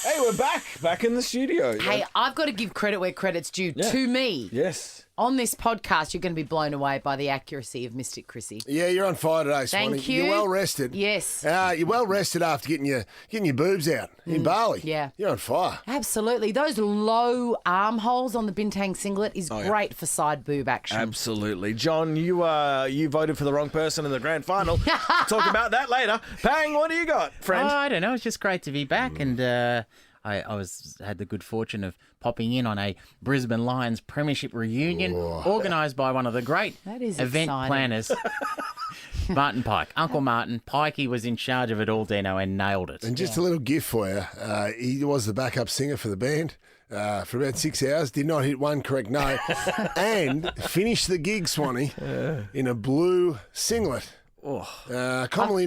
Hey, we're back in the studio. Hey, I've got to give credit where credit's due. Yeah. To me. Yes. On this podcast, you're going to be blown away by the accuracy of Mystic Chrissie. Yeah, you're on fire today, Swanee. Thank you. You're well rested. Yes. You're well rested after getting your boobs out in Bali. Yeah. You're on fire. Absolutely. Those low armholes on the Bintang singlet is great for side boob action. Absolutely. John, you voted for the wrong person in the grand final. Talk about that later. Pang, what do you got, friend? Oh, I don't know. It's just great to be back, and I had the good fortune of popping in on a Brisbane Lions Premiership reunion organised by one of the great That is event exciting. planners, Martin Pike. Uncle Martin. Pikey was in charge of it all, Deano, and nailed it. And just a little gift for you. He was the backup singer for the band for about 6 hours, did not hit one correct note, and finished the gig, Swanee, in a blue singlet. Commonly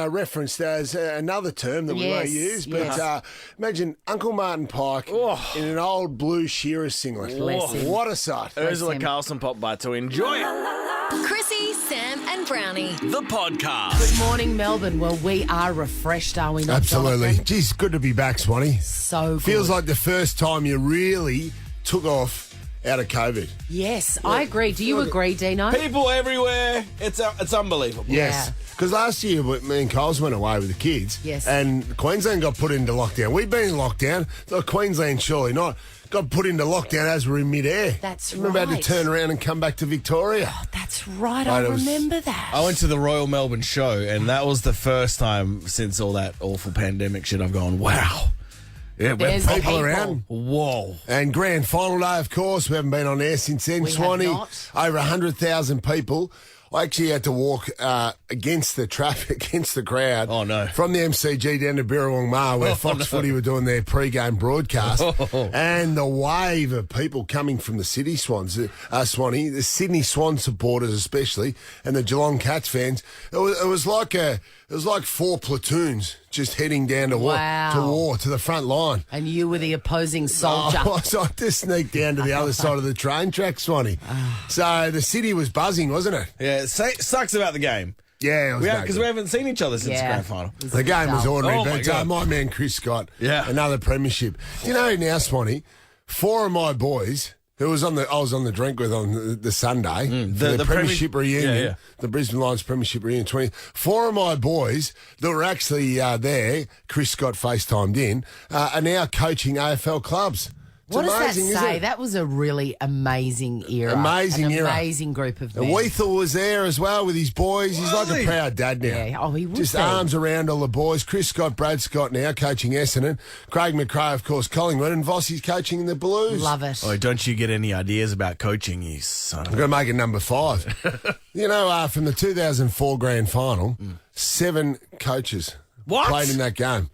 referenced as another term that we may use, but imagine Uncle Martin Pike in an old blue shearer's singlet. Bless him. What a sight. Urzila Carlson popped by to enjoy it. Chrissie, Sam and Brownie. The podcast. Good morning, Melbourne. Well, we are refreshed, are we not? Absolutely. Jonathan? Geez, good to be back, Swanee. So good. Feels like the first time you really took off out of COVID. Yes, I agree. Do you agree, Dino? People everywhere. It's unbelievable. Yes. Because last year, me and Coles went away with the kids. Yes. And Queensland got put into lockdown. We've been in lockdown. So Queensland, surely not. Got put into lockdown as we're in midair. That's We're about to right. turn around and come back to Victoria. That's right. I Mate, it was- remember that. I went to the Royal Melbourne show, and that was the first time since all that awful pandemic shit I've gone, wow. Yeah, There's people people. around. Whoa. And grand final day, of course. We haven't been on air since then. We have Swanee, not. over 100,000 people. I actually had to walk against the traffic, against the crowd. Oh, no. From the MCG down to Birrawong Ma, where Fox Footy were doing their pre-game broadcast. And the wave of people coming from the City Swanee, the Sydney Swan supporters especially, and the Geelong Cats fans. It was like 4 platoons just heading down to war, to the front line. And you were the opposing soldier. So I just sneaked down to the other side of the train track, Swanee. So the city was buzzing, wasn't it? Yeah, it sucks about the game. Yeah, it was Because we haven't seen each other since the grand final. The game was ordinary, Oh, my but God. my man Chris Scott, Yeah. another premiership. Do you know now, Swanee, 4 of my boys who I was on the drink with on the Sunday, for the premiership reunion, the Brisbane Lions premiership reunion, 4 of my boys that were actually there, Chris Scott FaceTimed in, are now coaching AFL clubs. It's What does that amazing, isn't say? it? That was a really amazing era. Amazing era. Amazing group of men. And Weethel was there as well with his boys. He's like a proud dad now. Yeah. Oh, he would Just be. arms around all the boys. Chris Scott, Brad Scott now coaching Essendon. Craig McRae, of course, Collingwood. And Vossi's coaching the Blues. Love it. Oh, don't you get any ideas about coaching, you son of I'm going to make it number 5. You know, from the 2004 grand final, 7 coaches played in that game.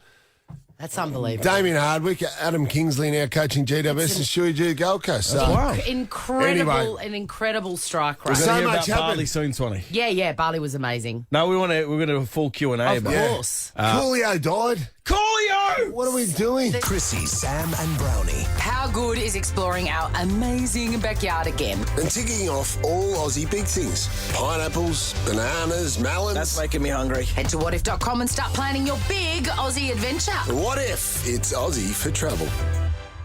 That's unbelievable. Damien Hardwick, Adam Kingsley now coaching GWS and Stewie G Gold Coast. So, Incredible, Anyway. an incredible strike rate. We're So going to hear much about Bali happened. soon, Swanee. Yeah, Bali was amazing. No, we're going to do a full Q&A Of about it. course. Coolio died. Coolio! What are we doing? Chrissie, Sam and Brownie. How good is exploring our amazing backyard again? And ticking off all Aussie big things. Pineapples, bananas, melons. That's making me hungry. Head to whatif.com and start planning your big Aussie adventure. What if it's Aussie for travel?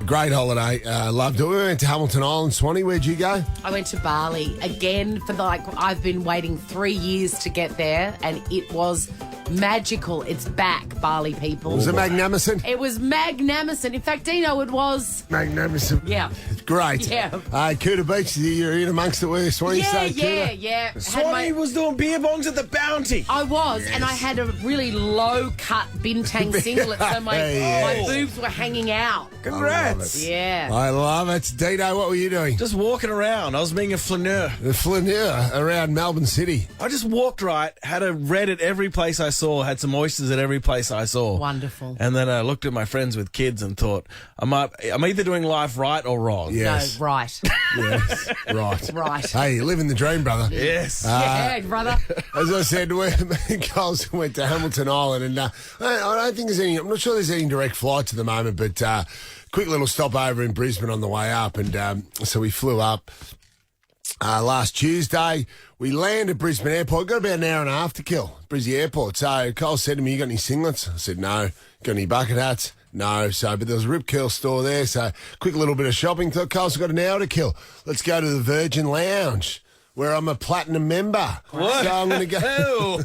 Great holiday. Loved it. We went to Hamilton Island, Swanee. Where'd you go? I went to Bali again I've been waiting 3 years to get there, and it was magical. It's back, Bali people. Was it magnificent? It was magnificent. In fact, Dino, it was. Magnificent. Yeah. Great. Yeah. Kuta Beach, you're in amongst it where Swanee Yeah, stayed, Kuta? yeah. Swanee was doing beer bongs at the Bounty. I was, and I had a really low-cut bintang singlet, so my boobs were hanging out. Congrats. Yeah. I love it. Dino, what were you doing? Just walking around. I was being a flaneur. The flaneur around Melbourne City. I just walked right, had a red at every place I saw, had some oysters at every place I saw. Wonderful. And then I looked at my friends with kids and thought, I'm either doing life right or wrong. Yes. No, right. Yes. Right. Right. Hey, you're living the dream, brother. Yes. Yeah, brother. As I said, me and Coles went to Hamilton Island, and I don't think I'm not sure there's any direct flights at the moment, but quick little stopover in Brisbane on the way up, and so we flew up last Tuesday. We landed at Brisbane Airport. Got about an hour and a half to kill, Brisbane Airport. So Cole said to me, "You got any singlets?" I said, "No." "Got any bucket hats?" No, but there was a Rip Curl store there, so quick little bit of shopping. Thought, Carl's got an hour to kill. Let's go to the Virgin Lounge, where I'm a platinum member. What? So I'm going to go.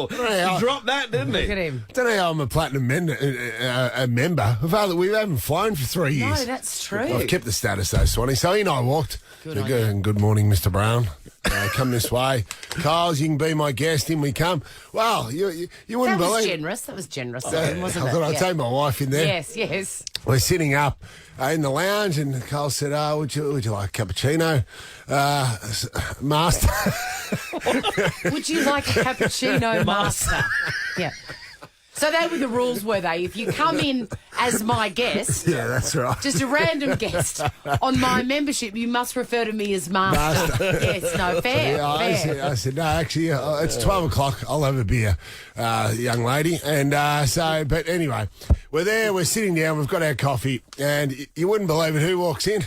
He dropped that, didn't he? Look at him. I don't know how I'm a platinum a member. We haven't flown for 3 years. No, that's true. I've kept the status though, Swanee. So in I walked. Good morning, Mr. Brown. Come this way. Carl's, you can be my guest. In we come. Well, you wouldn't That was believe. generous. That was generous of him, wasn't it? I thought I'd take my wife in there. Yes. We're sitting up in the lounge, and Carl said, would you like a cappuccino, master? Would you like a cappuccino, master? Yeah. So they were the rules, were they? If you come in as my guest, Yeah, that's right. just a random guest on my membership, you must refer to me as master. Yes, no, fair. Yeah, fair. I said, no, actually, it's 12 o'clock. I'll have a beer, young lady. And but anyway, we're there, we're sitting down, we've got our coffee, and you wouldn't believe it, who walks in?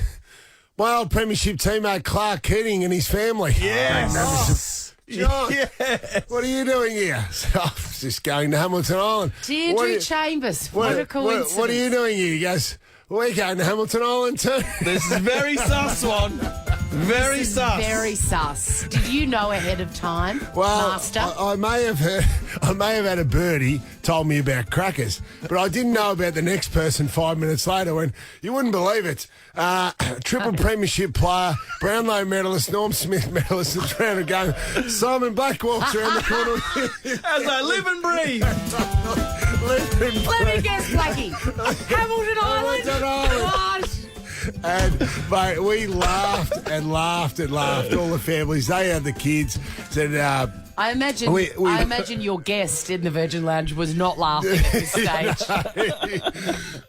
My old premiership teammate, Clark Keating, and his family. Yes. John, what are you doing here? So I was just going to Hamilton Island. Deirdre Chambers, what a coincidence. What are you doing here? He goes, we're going to Hamilton Island too. This is very sus, one. Very sus. Very sus. Did you know ahead of time, Well, master? I may have had a birdie told me about crackers, but I didn't know about the next person 5 minutes later when, you wouldn't believe it, triple premiership player, Brownlow medalist, Norm Smith medalist, and round game, Simon Black walks around the corner. As I live and breathe. Let me guess, Blackie. Hamilton Island. Hamilton Island. Gosh. And, mate, we laughed and laughed and laughed. All the families, they had the kids. Said, I imagine I imagine your guest in the Virgin Lounge was not laughing at this stage.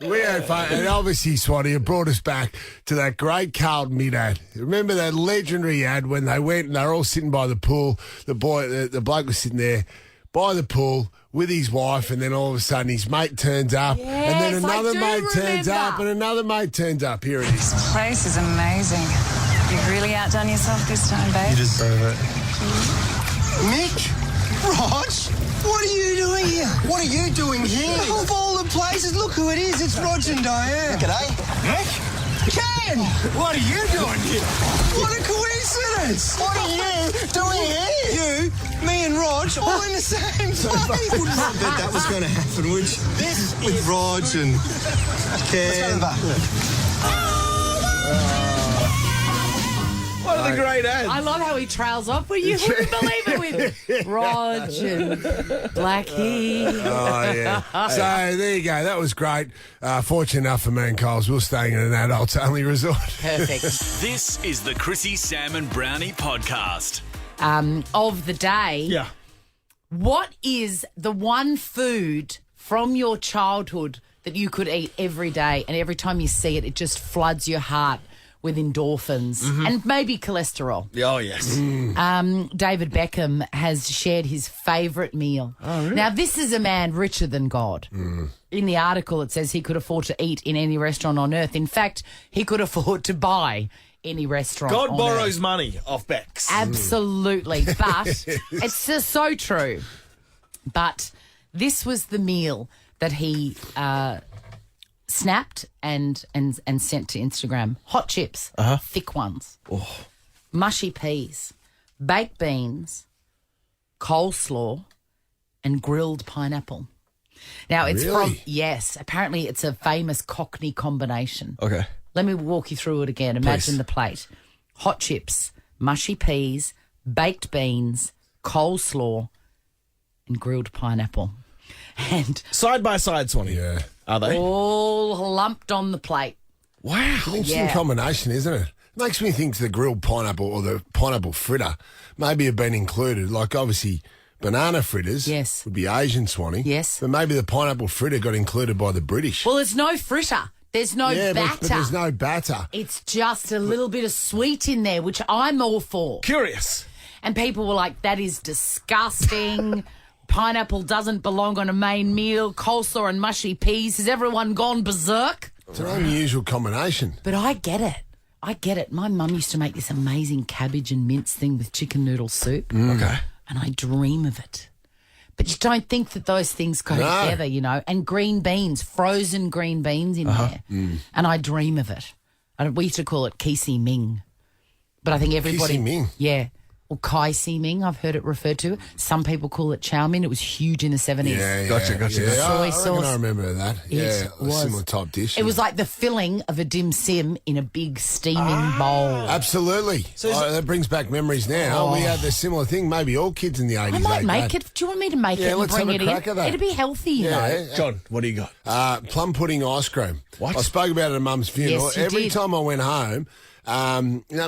we had fun. And obviously, Swanee, it brought us back to that great Carlton mid-ad. Remember that legendary ad when they went and they were all sitting by the pool? The bloke was sitting there by the pool with his wife, and then all of a sudden his mate turns up, and then Yes, another I do mate turns remember. up, and another mate turns up. Here it is. This place is amazing. You've really outdone yourself this time, babe. deserve it. Mick? Rog? What are you doing here? What are you doing here? Of all the places, look who it is. It's Rog and Diane. G'day. Mick? Ken! What are you doing here? What a coincidence! What are you doing here? You, me and Rog, all in the same place. Wouldn't have bet that was going to happen, would you? This with Rog and Ken. What are the great ads? I love how he trails off. Well, you wouldn't believe it with Rog and Blackie. Oh, yeah. So there you go. That was great. Fortunate enough for me and Coles, we were staying in an adults-only resort. Perfect. This is the Chrissie, Sam and Brownie podcast. Of the day. Yeah. What is the one food from your childhood that you could eat every day, and every time you see it, it just floods your heart with endorphins and maybe cholesterol? Oh, yes. David Beckham has shared his favourite meal. Oh, really? Now, this is a man richer than God. In the article, it says he could afford to eat in any restaurant on earth. In fact, he could afford to buy any restaurant God on borrows earth. money off Bex. Absolutely. But it's just so true. But this was the meal that he snapped and sent to Instagram. Hot chips, thick ones, mushy peas, baked beans, coleslaw, and grilled pineapple. Now, it's Really? apparently it's a famous Cockney combination. Okay. Let me walk you through it again. Imagine the plate. Hot chips, mushy peas, baked beans, coleslaw, and grilled pineapple. And Side by side, Swanee. Yeah. Are they? all lumped on the plate. Wow. Interesting combination, isn't it? Makes me think the grilled pineapple or the pineapple fritter maybe have been included. Like, obviously, banana fritters Yes. would be Asian, Swanee. Yes. But maybe the pineapple fritter got included by the British. Well, it's no fritter. There's no batter. But there's no batter. It's just a little bit of sweet in there, which I'm all for. Curious. And people were like, that is disgusting. Pineapple doesn't belong on a main meal. Coleslaw and mushy peas. Has everyone gone berserk? It's an unusual combination. But I get it. I get it. My mum used to make this amazing cabbage and mince thing with chicken noodle soup. Okay. And I dream of it. But you don't think that those things go together, you know. And green beans, frozen green beans in there. And I dream of it. We used to call it Kisi Ming. But I think everybody... Kisi Ming? Yeah. Or Kai Si Ming, I've heard it referred to. Some people call it chow mein. It was huge in the 70s. Yeah, Gotcha. Yeah, Soy I sauce. I remember that. Yeah, It a was. similar type dish. It was like the filling of a dim sim in a big steaming bowl. Absolutely. That brings back memories now. We had the similar thing. Maybe all kids in the 80s I might ate make that. it. Do you want me to make it and let's bring have it a crack in? at that. It'd be healthy, you know. John, what do you got? Plum pudding ice cream. What? I spoke about it at Mum's funeral. Yes, you Every did. time I went home,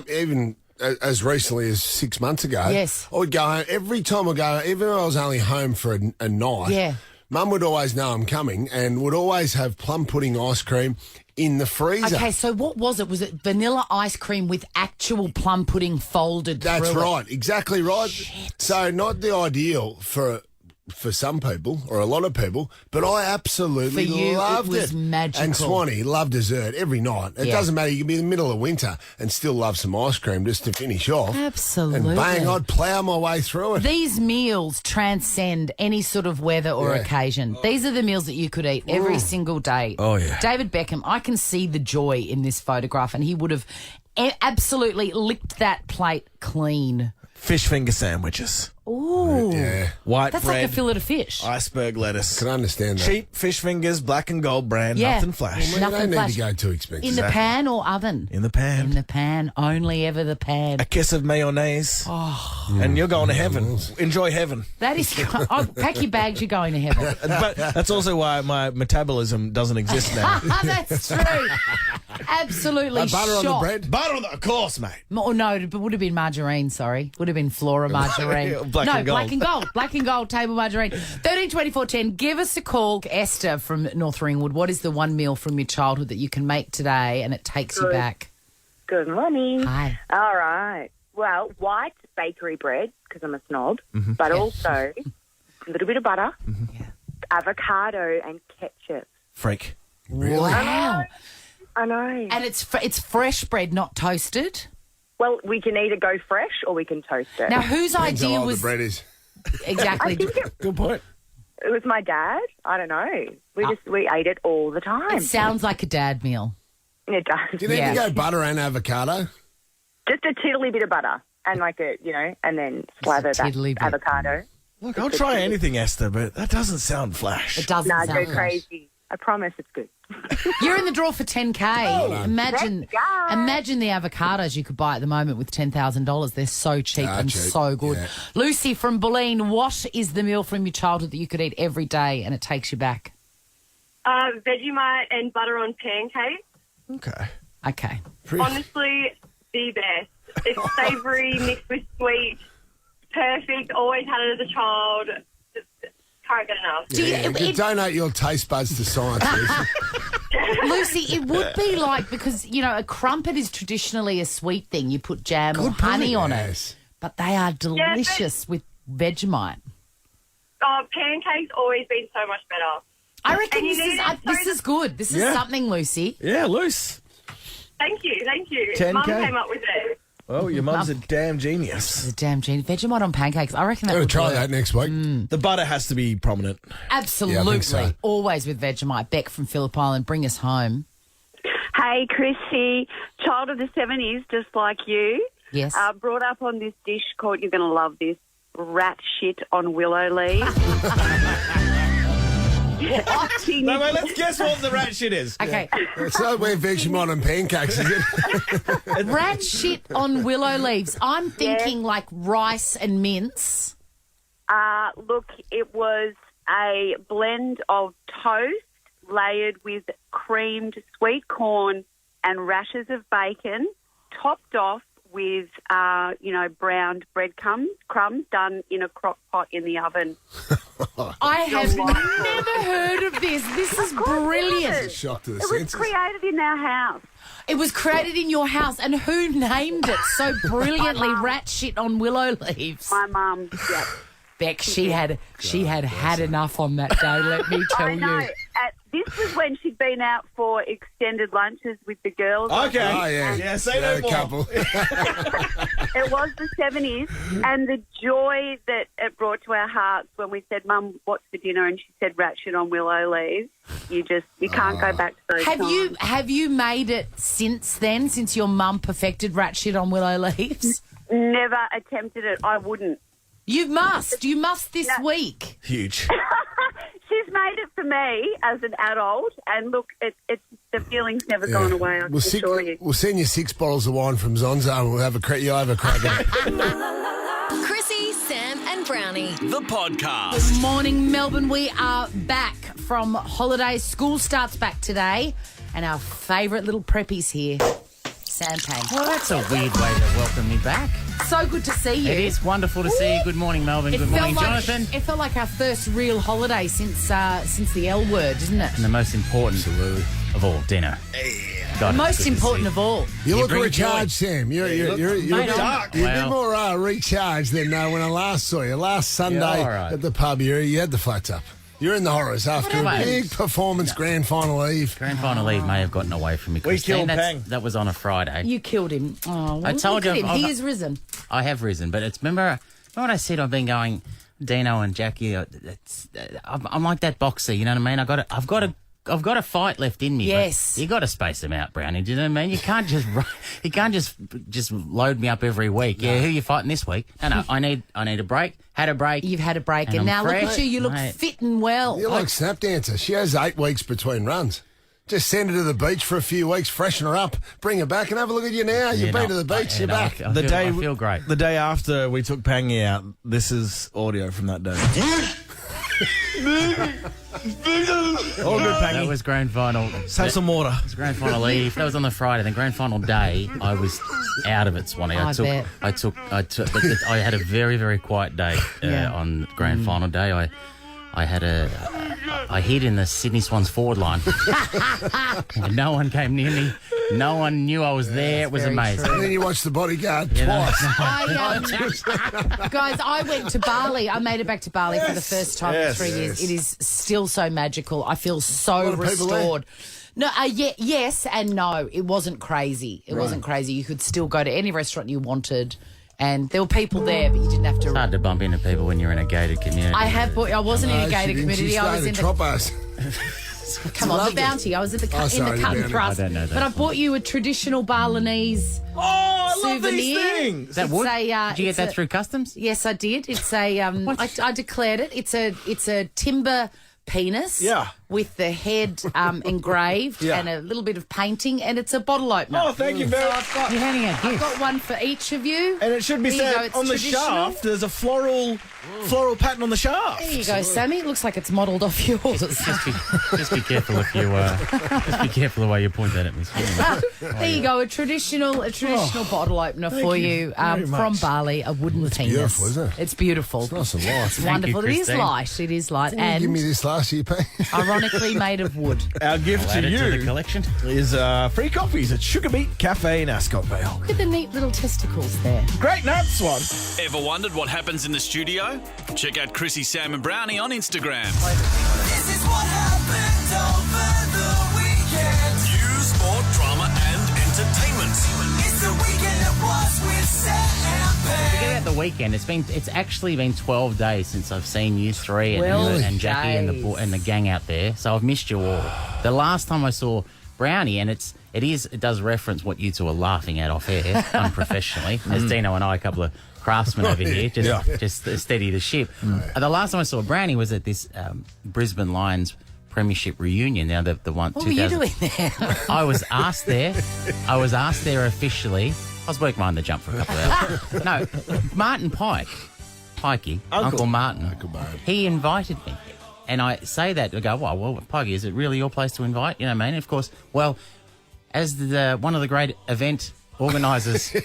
even as recently as 6 months ago, Yes. I would go home. Every time I go, even if I was only home for a night, Yeah. Mum would always know I'm coming and would always have plum pudding ice cream in the freezer. Okay, so what was it? Was it vanilla ice cream with actual plum pudding folded That's through it? right, exactly right. So not the ideal for some people or a lot of people, but I absolutely For you, loved it was magical. And Swanee loved dessert every night. It Yeah. doesn't matter, you can be in the middle of winter and still love some ice cream just to finish off. Absolutely. And bang, I'd plough my way through it. These meals transcend any sort of weather or Yeah. occasion. These are the meals that you could eat every single day. Oh, yeah. David Beckham, I can see the joy in this photograph, and he would have absolutely licked that plate clean. Fish finger sandwiches. Ooh. Yeah, White That's bread. like a fillet of fish. Iceberg lettuce. can understand that. Cheap fish fingers, black and gold brand, Yeah. nothing flash. Well, Nothing they don't need flash. to go too expensive. In the pan or oven? In the pan. In the pan. Only ever the pan. A kiss of mayonnaise. And you're going to heaven. Enjoy heaven. That is... Oh, pack your bags, you're going to heaven. But that's also why my metabolism doesn't exist now. That's true. Absolutely Butter on the shocked. bread. Butter on the, of course, mate. Oh, no, it would have been margarine, sorry. Would have been Flora margarine. Black and gold. Black and gold. Black and gold table margarine. 13 24 10. Give us a call. Esther from North Ringwood. What is the one meal from your childhood that you can make today and it takes you back? Good morning. Hi. All right. Well, white bakery bread, because I'm a snob, but also a little bit of butter, avocado and ketchup. Freak. Wow. I know. And it's fresh bread, not toasted. Well, we can either go fresh or we can toast it. Now, whose Depends how idea old was... the bread is. Exactly. Good point. It was my dad. I don't know. We ate it all the time. It sounds like a dad meal. It does. Do you need Yeah. to go butter and avocado? Just a tiddly bit of butter and and then slather that tiddly bit. avocado. Look, I'll try anything, Esther, but that doesn't sound flash. It doesn't No, sound go fresh. crazy. I promise it's good. You're in the draw for 10K. Imagine Let's go. imagine the avocados you could buy at the moment with $10,000. They're so cheap and cheap. so good. Yeah. Lucy from Bulleen, what is the meal from your childhood that you could eat every day and it takes you back? Vegemite and butter on pancakes. Okay. Okay. Honestly, the best. It's savoury mixed with sweet. Perfect. Always had it as a child. Just can't get enough. Donate your taste buds to science, Lucy. Lucy, it would be like, because, a crumpet is traditionally a sweet thing. You put jam or honey on it. Yes. But they are delicious with Vegemite. Pancakes always been so much better. I reckon And you this need is good. This is Yeah. something, Lucy. Yeah, loose. Thank you. 10K. Mum came up with it. Oh, your mum's a damn genius. The damn genius. Vegemite on pancakes. I reckon that I'm going would to try work. that next week. The butter has to be prominent. Absolutely. Yeah, I think so. Always with Vegemite. Beck from Phillip Island, bring us home. Hey, Chrissy, child of the 70s, just like you. Yes. Brought up on this dish called, you're going to love this, rat shit on willow leaves. No, wait, let's guess what the rat shit is. Okay. It's not where Vegemite and pancakes, is it? Rat shit on willow leaves. I'm thinking like rice and mince. Look, it was a blend of toast layered with creamed sweet corn and rashers of bacon, topped off with, browned crumbs done in a crock pot in the oven. I have never heard of this. This is brilliant. Shock to the It was senses. created in our house. It was created in your house, and who named it so brilliantly? Rat shit on willow leaves. My mum, yeah. Beck, she had enough on that day. Let me tell I know. you. this was when she'd been out for extended lunches with the girls. Okay. Oh, yeah. Yeah, say no A more. couple. It was the 70s, and the joy that it brought to our hearts when we said, "Mum, what's for dinner?" and she said, "rat shit on willow leaves." You can't go back to those times. Have you made it since then? Since your mum perfected rat shit on willow leaves? Never attempted it. I wouldn't. You must. You must this week. Huge. She's made it for me as an adult, and look, it's the feeling's never gone away. I can assure you. We'll send you 6 bottles of wine from Zonzo and we'll have a crack at it. Chrissie, Sam and Brownie. The podcast. Good morning, Melbourne. We are back from holidays. School starts back today, and our favourite little preppies here, Sam Payne. Well, that's a weird way to welcome me back. So good to see you. It is wonderful to see you. Good morning, Melbourne. Good morning, Jonathan. It felt like our first real holiday since the L word, didn't it? And the most important of all, dinner. God, Most important of all. You look bring recharged, Sam. You're a bit more recharged than when I last saw you. Last Sunday at the pub, you had the flats up. You're in the horrors after a big performance, grand final eve. Grand final eve may have gotten away from me, Christine. That was on a Friday. You killed him. Oh, well, I told look you. at him. He has risen. I have risen, but remember what I said? I've been going, Deano and Jackie. I'm like that boxer. You know what I mean? I've got a fight left in me. Yes. You got to space them out, Brownie. Do you know what I mean? You can't just load me up every week. No. Yeah, who are you fighting this week? No. I need a break. Had a break. You've had a break, and now fresh. look at you. You look fit and well. You're like Snap Dancer. She has 8 weeks between runs. Just send her to the beach for a few weeks, freshen her up, bring her back, and have a look at you now. You've been to the beach, you're back. I feel great. The day after we took Pangy out, this is audio from that day. All good, Pangy. That was grand final. Let's have some water. It was grand final eve. That was on the Friday. Then grand final day, I was out of it, Swanee. I had a very, very quiet day on grand final day. I hid in the Sydney Swans forward line. No one came near me. No one knew I was there. It was amazing. And then you watched The Bodyguard twice. Guys, I went to Bali. I made it back to Bali for the first time in 3 years. It is still so magical. I feel so restored. No, yes and no. It wasn't crazy. It wasn't crazy. You could still go to any restaurant you wanted. And there were people there, but you didn't have to. It's hard to bump into people when you're in a gated community. I wasn't in a gated community. I was in Tropos. Come on, the Bounty. I was at the cut and thrust. I don't know that. But I bought you a traditional Balinese I love souvenir. these things. That would? Did you get that through customs? Yes, I did. It's a. I declared it. It's a timber penis. Yeah. With the head engraved and a little bit of painting, and it's a bottle opener. Oh, thank you very much. You're handing out gifts. I've got one for each of you. And it should be said on the shaft, there's a floral pattern on the shaft. There you go, Sammy. It looks like it's modelled off yours. Just be careful if you. Just be careful the way you point that at me. There you go, a traditional bottle opener for you from Bali, a wooden penis. Beautiful, isn't it? It's beautiful. It's nice and light. It's wonderful. It is light. It is light. Didn't you give me this last year, Pay? Ironically made of wood. Our gift to you the collection is free coffees at Sugar Beet Cafe in Ascot Vale. Look at the neat little testicles there. Great nuts, one. Ever wondered what happens in the studio? Check out Chrissie, Sam and Brownie on Instagram. This is what happened over the weekend. News, sport, drama and entertainment. It's the weekend it was with Sam Forget about the weekend. It's actually been 12 days since I've seen you three and Jackie and the gang out there. So I've missed you all. The last time I saw Brownie, and it does reference what you two are laughing at off air unprofessionally. As Deano and I, a couple of craftsmen over here, just steady the ship. The last time I saw Brownie was at this Brisbane Lions Premiership reunion. Now the one. What were you doing there? I was asked there. Officially. I was working behind the jump for a couple of hours. No, Martin Pikey, Uncle Martin. He invited me, and I say that I go, well, Pikey, is it really your place to invite? You know what I mean? Of course. Well, as one of the great event organisers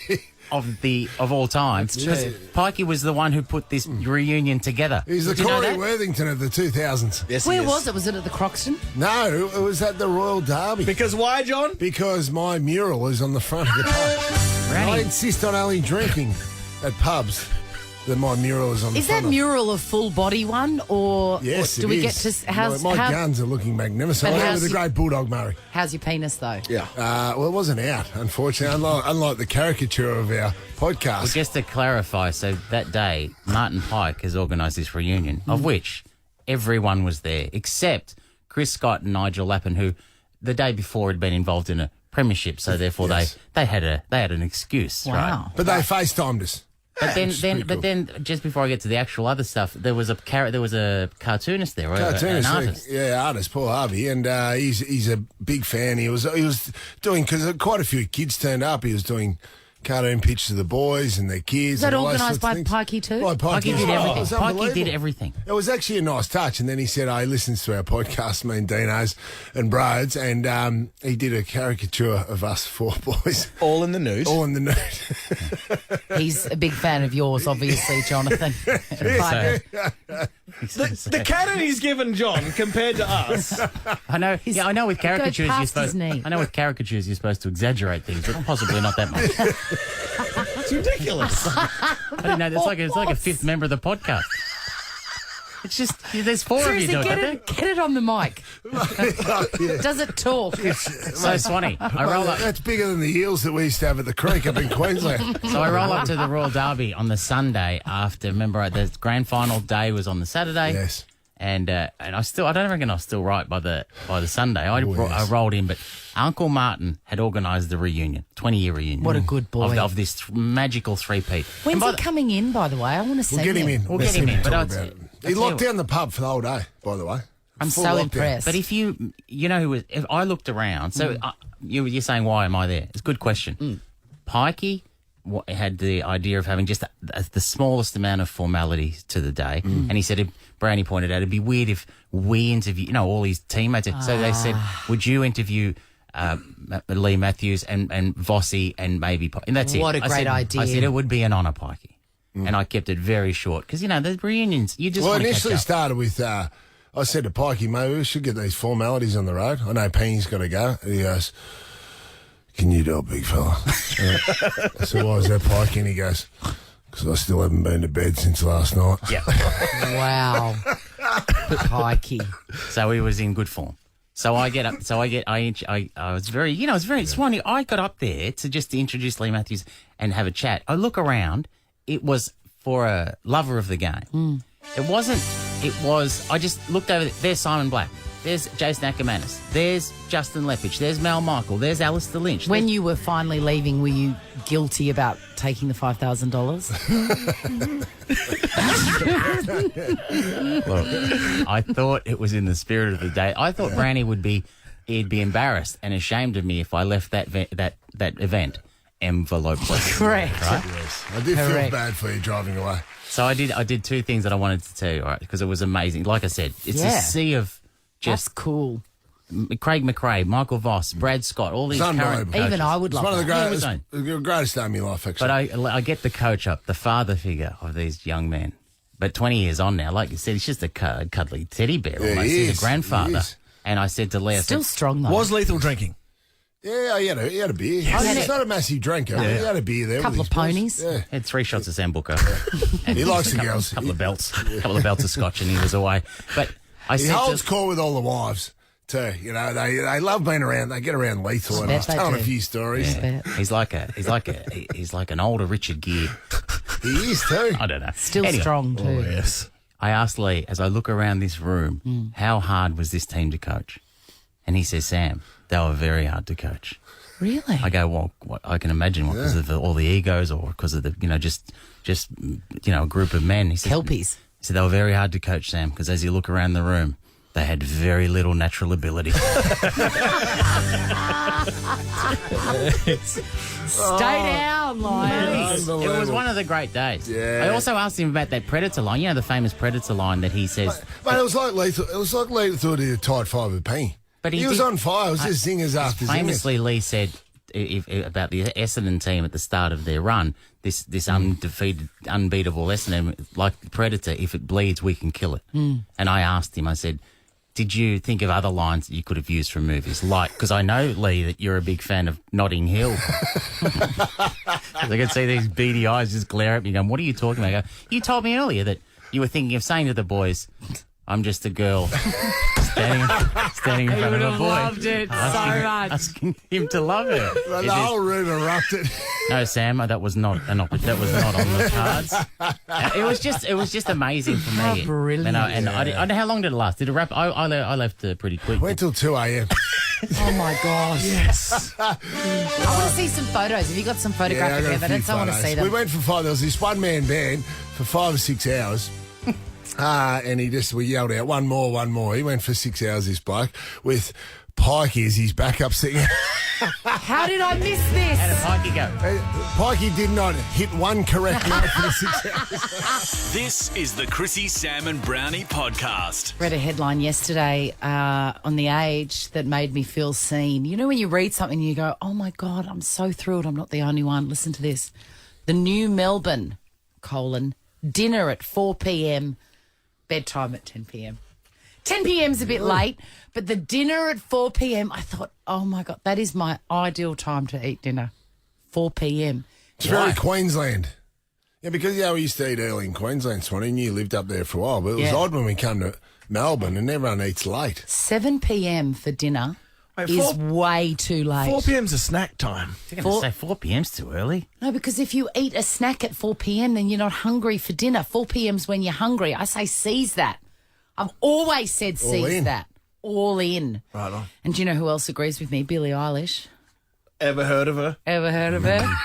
of all time, Pikey was the one who put this reunion together. He's the Corey Worthington of the 2000s. Yes, Where was it? Was it at the Croxton? No, it was at the Royal Derby. Because why, John? Because my mural is on the front of the pub. I insist on only drinking at pubs that my mural is on the Is that front of. mural a full body one, or Yes, or do it we is. get to how's my how, guns are looking magnificent. But I how's with the your- great Bulldog Murray. how's your penis though? Yeah. Well, it wasn't out, unfortunately, unlike the caricature of our podcast. Well, just to clarify, so that day, Martin Pike has organised this reunion, of which everyone was there, except Chris Scott and Nigel Lappin, who the day before had been involved in a premiership, so therefore Yes. they had an excuse. Wow. Right? But they FaceTimed us. But Which is pretty cool. then, just before I get to the actual other stuff, there was a cartoonist there, an artist. Artist Paul Harvey, and he's a big fan. He was doing, because quite a few kids turned up. He was doing cartoon pictures of the boys and their kids. Is that and all those organised sorts of by things. Pikey too? By Pikey Pikey did as well. It everything. was Pikey did unbelievable. everything. It was actually a nice touch. And then he said, he listens to our podcast, me and Dino's and Broads, and he did a caricature of us four boys. All in the nude. All in the nude. He's a big fan of yours, obviously, Jonathan. But The canon he's given John compared to us. I know. Yeah, I know. With caricatures, you're past his supposed. knee. I know with caricatures, you're supposed to exaggerate things, but possibly not that much. It's ridiculous. I didn't know. It's like a fifth member of the podcast. It's just there's four seriously, of you doing it. get it on the mic. Does it talk? So Swanee, I roll up. That's bigger than the eels that we used to have at the creek up in Queensland. So I roll up to the Royal Derby on the Sunday after. Remember, the grand final day was on the Saturday. Yes. And I don't reckon I was still right by the Sunday. I yes. rolled in, but Uncle Martin had organised the reunion, 20-year reunion. What a good boy. of this magical three-peat. When's he coming in, by the way? I want to see We'll get him in. We'll get him in. But Talk I'll about tell it. you- He locked down the pub for the whole day, by the way. I'm Full so lockdown. impressed. But if you know who was, if I looked around, so you're saying why am I there? It's a good question. Pikey had the idea of having just the smallest amount of formality to the day, and he said, Browny pointed out, it'd be weird if we interview, all his teammates. So they said, would you interview Lee Matthews and Vossi and maybe, and that's it. What a great idea. I said it would be an honour, Pikey. And I kept it very short because, the reunions, you just Well, want to initially catch up. started with, I said to Pikey, mate, we should get these formalities on the road. I know Penny's got to go. And he goes, can you do it, big fella? I said, why is that, Pikey? And he goes, because I still haven't been to bed since last night. Yeah. Wow. Pikey. So he was in good form. So I get up. I was very, it's funny. I got up there to introduce Lee Matthews and have a chat. I look around. It was for a lover of the game. It wasn't. It was. I just looked over. There's Simon Black. There's Jason Ackermanis. There's Justin Lepage. There's Mal Michael. There's Alistair Lynch. When you were finally leaving, were you guilty about taking the $5,000? Look, I thought it was in the spirit of the day. I thought Browny he'd be embarrassed and ashamed of me if I left that event envelopeless. Correct. Right? Yes. I did feel bad for you driving away. So I did two things that I wanted to tell you, all right, because it was amazing. Like I said, it's a sea of just That's cool. Craig McRae, Michael Voss, Brad Scott, all these It's current unbelievable. coaches. Even I would It's love one of the that. greatest day of my life, actually. But I get the coach up, the father figure of these young men. But 20 years on now, like you said, he's just a cuddly teddy bear Yeah, almost. he He's is. a grandfather. He is. And I said to Leah, Still strong, though. Was lethal drinking. Yeah, he had a beer. He's not a massive drinker. He had a beer there. Couple with of his boys. ponies. Yeah. had 3 shots of Sambuca. He likes the girls. A couple of belts of scotch, and he was away. But I He said holds court with all the wives too. They love being around. They get around lethal, and I was Bet they telling a do. few stories. Yeah. he's like an older Richard Gere. He is too. I don't know. Still Anyway, strong, too. Yes. I asked Lee, as I look around this room, how hard was this team to coach? And he says, Sam, they were very hard to coach. Really? I go, well, I can imagine because of all the egos or because of the, just a group of men. He says, Kelpies. He said they were very hard to coach, Sam, because as you look around the room, they had very little natural ability. Stay down, Lions. It was one of the great days. Yeah. I also asked him about that Predator line. The famous Predator line that he says. Mate, it was like lethal. It was like lethal did a tight 5 with Penny. But he was on fire. It was just zingers after zingers. Famously, Lee said about the Essendon team at the start of their run, this undefeated, unbeatable Essendon, like the Predator, if it bleeds, we can kill it. And I asked him, I said, did you think of other lines that you could have used from movies? Like, because I know, Lee, that you're a big fan of Notting Hill. I could see these beady eyes just glare at me going, what are you talking about? I go, you told me earlier that you were thinking of saying to the boys, I'm just a girl standing in front of a boy. Loved it so much. Asking him to love her. The whole room erupted. No, Sam, that was not on the cards. It was just amazing for me. How brilliant. And I don't know how long did it last. Did it wrap? I left pretty quick. Went till 2 a.m. Oh, my gosh. Yes. I want to see some photos. Have you got some photographic evidence? I want to see them. We went for 5. There was this one-man band for 5 or 6 hours. And we yelled out, one more. He went for 6 hours, this bloke, with Pikey as his backup singer. How did I miss this? How did Pikey go? Pikey did not hit one correct note for the 6 hours. This is the Chrissie, Sam and Brownie podcast. Read a headline yesterday on The Age that made me feel seen. You know when you read something and you go, oh, my God, I'm so thrilled I'm not the only one. Listen to this. The new Melbourne, dinner at 4 p.m, bedtime at 10 p.m. 10 p.m.'s a bit late, but the dinner at 4 p.m, I thought, oh, my God, that is my ideal time to eat dinner, 4 p.m. It's very Queensland. Yeah, because we used to eat early in Queensland, Swanee, and you lived up there for a while, but it was odd when we come to Melbourne and everyone eats late. 7 p.m. for dinner is way too late. 4 p.m.'s a snack time. You're going to say 4 p.m.'s too early? No, because if you eat a snack at 4 p.m, then you're not hungry for dinner. 4 p.m.'s when you're hungry. I say seize that. I've always said seize that. All in. Right on. And do you know who else agrees with me? Billie Eilish. Ever heard of her? Ever heard of her?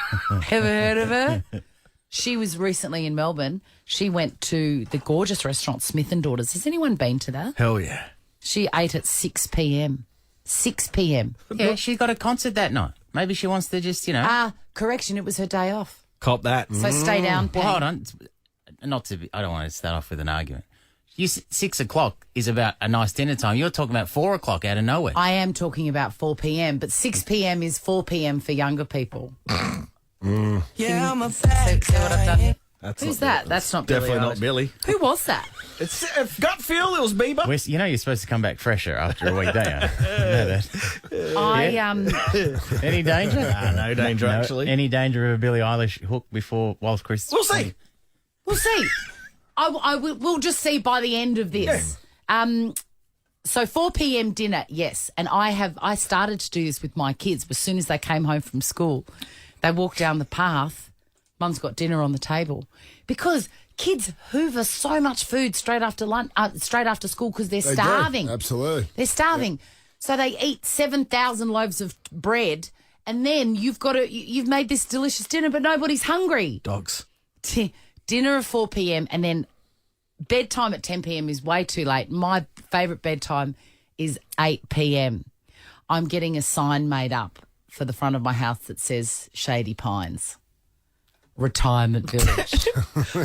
Ever heard of her? She was recently in Melbourne. She went to the gorgeous restaurant Smith & Daughters. Has anyone been to that? Hell yeah. She ate at 6 p.m. 6 p.m. Yeah, she got a concert that night. Maybe she wants to just, correction, it was her day off. Cop that. So stay down. Well, hold on. I don't want to start off with an argument. 6 o'clock is about a nice dinner time. You're talking about 4 o'clock out of nowhere. I am talking about 4 p.m, but 6 p.m. is 4 p.m. for younger people. Yeah, I'm a bad See what I've done here? Who's that? That's not definitely Billie not Eilish. Billy. Who was that? It's gut feel. It was Bieber. You're supposed to come back fresher after a week, don't you? Any danger? No danger, actually. Any danger of a Billie Eilish hook whilst Chris? We'll see. We'll see. We'll just see by the end of this. Yeah. So 4 p.m. dinner, yes. And I started to do this with my kids. As soon as they came home from school, they walked down the path. Mum's got dinner on the table because kids hoover so much food straight after school because they're starving. Absolutely, they're starving. Yep. So they eat 7,000 loaves of bread, and then you've made this delicious dinner, but nobody's hungry. Dogs. Dinner at 4 p.m. and then bedtime at 10 p.m. is way too late. My favourite bedtime is 8 p.m. I'm getting a sign made up for the front of my house that says Shady Pines. Retirement village.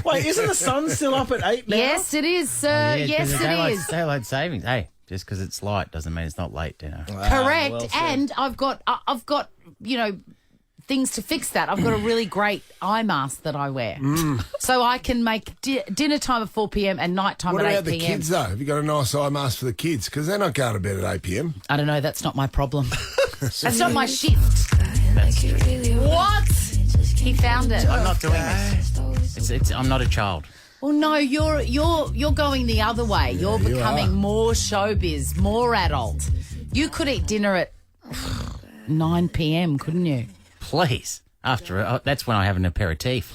Wait, isn't the sun still up at 8 now? Yes, it is, sir. Yes, it is. Daylight savings. Hey, just because it's light doesn't mean it's not late dinner. Correct. Well, and I've got things to fix that. I've got a really great eye mask that I wear, so I can make dinner time at 4 p.m. and night time at 8 p.m. What about the kids though? Have you got a nice eye mask for the kids? Because they're not going to bed at 8 p.m. I don't know. That's not my problem. That's not my shift. What? He found it. I'm not doing this. I'm not a child. Well, no, you're going the other way. You're becoming more showbiz, more adult. You could eat dinner at 9 p.m, couldn't you? Please. That's when I have an aperitif.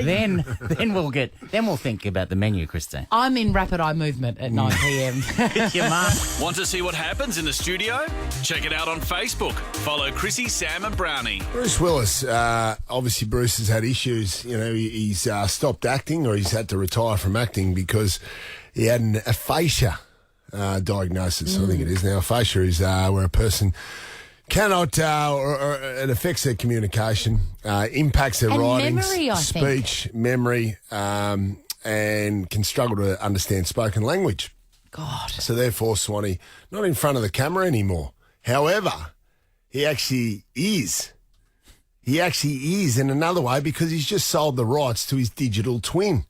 then we'll think about the menu, Christine. I'm in rapid eye movement at 9 p.m. Your mum. Want to see what happens in the studio? Check it out on Facebook. Follow Chrissie, Sam and Brownie. Bruce Willis, obviously Bruce has had issues. He's stopped acting, or he's had to retire from acting because he had an aphasia diagnosis. I think it is now. Aphasia is where a person cannot, or it affects their communication, impacts their writing, memory, speech, memory, and can struggle to understand spoken language. God. So therefore, Swanee, not in front of the camera anymore. However, he actually is. He actually is in another way because he's just sold the rights to his digital twin.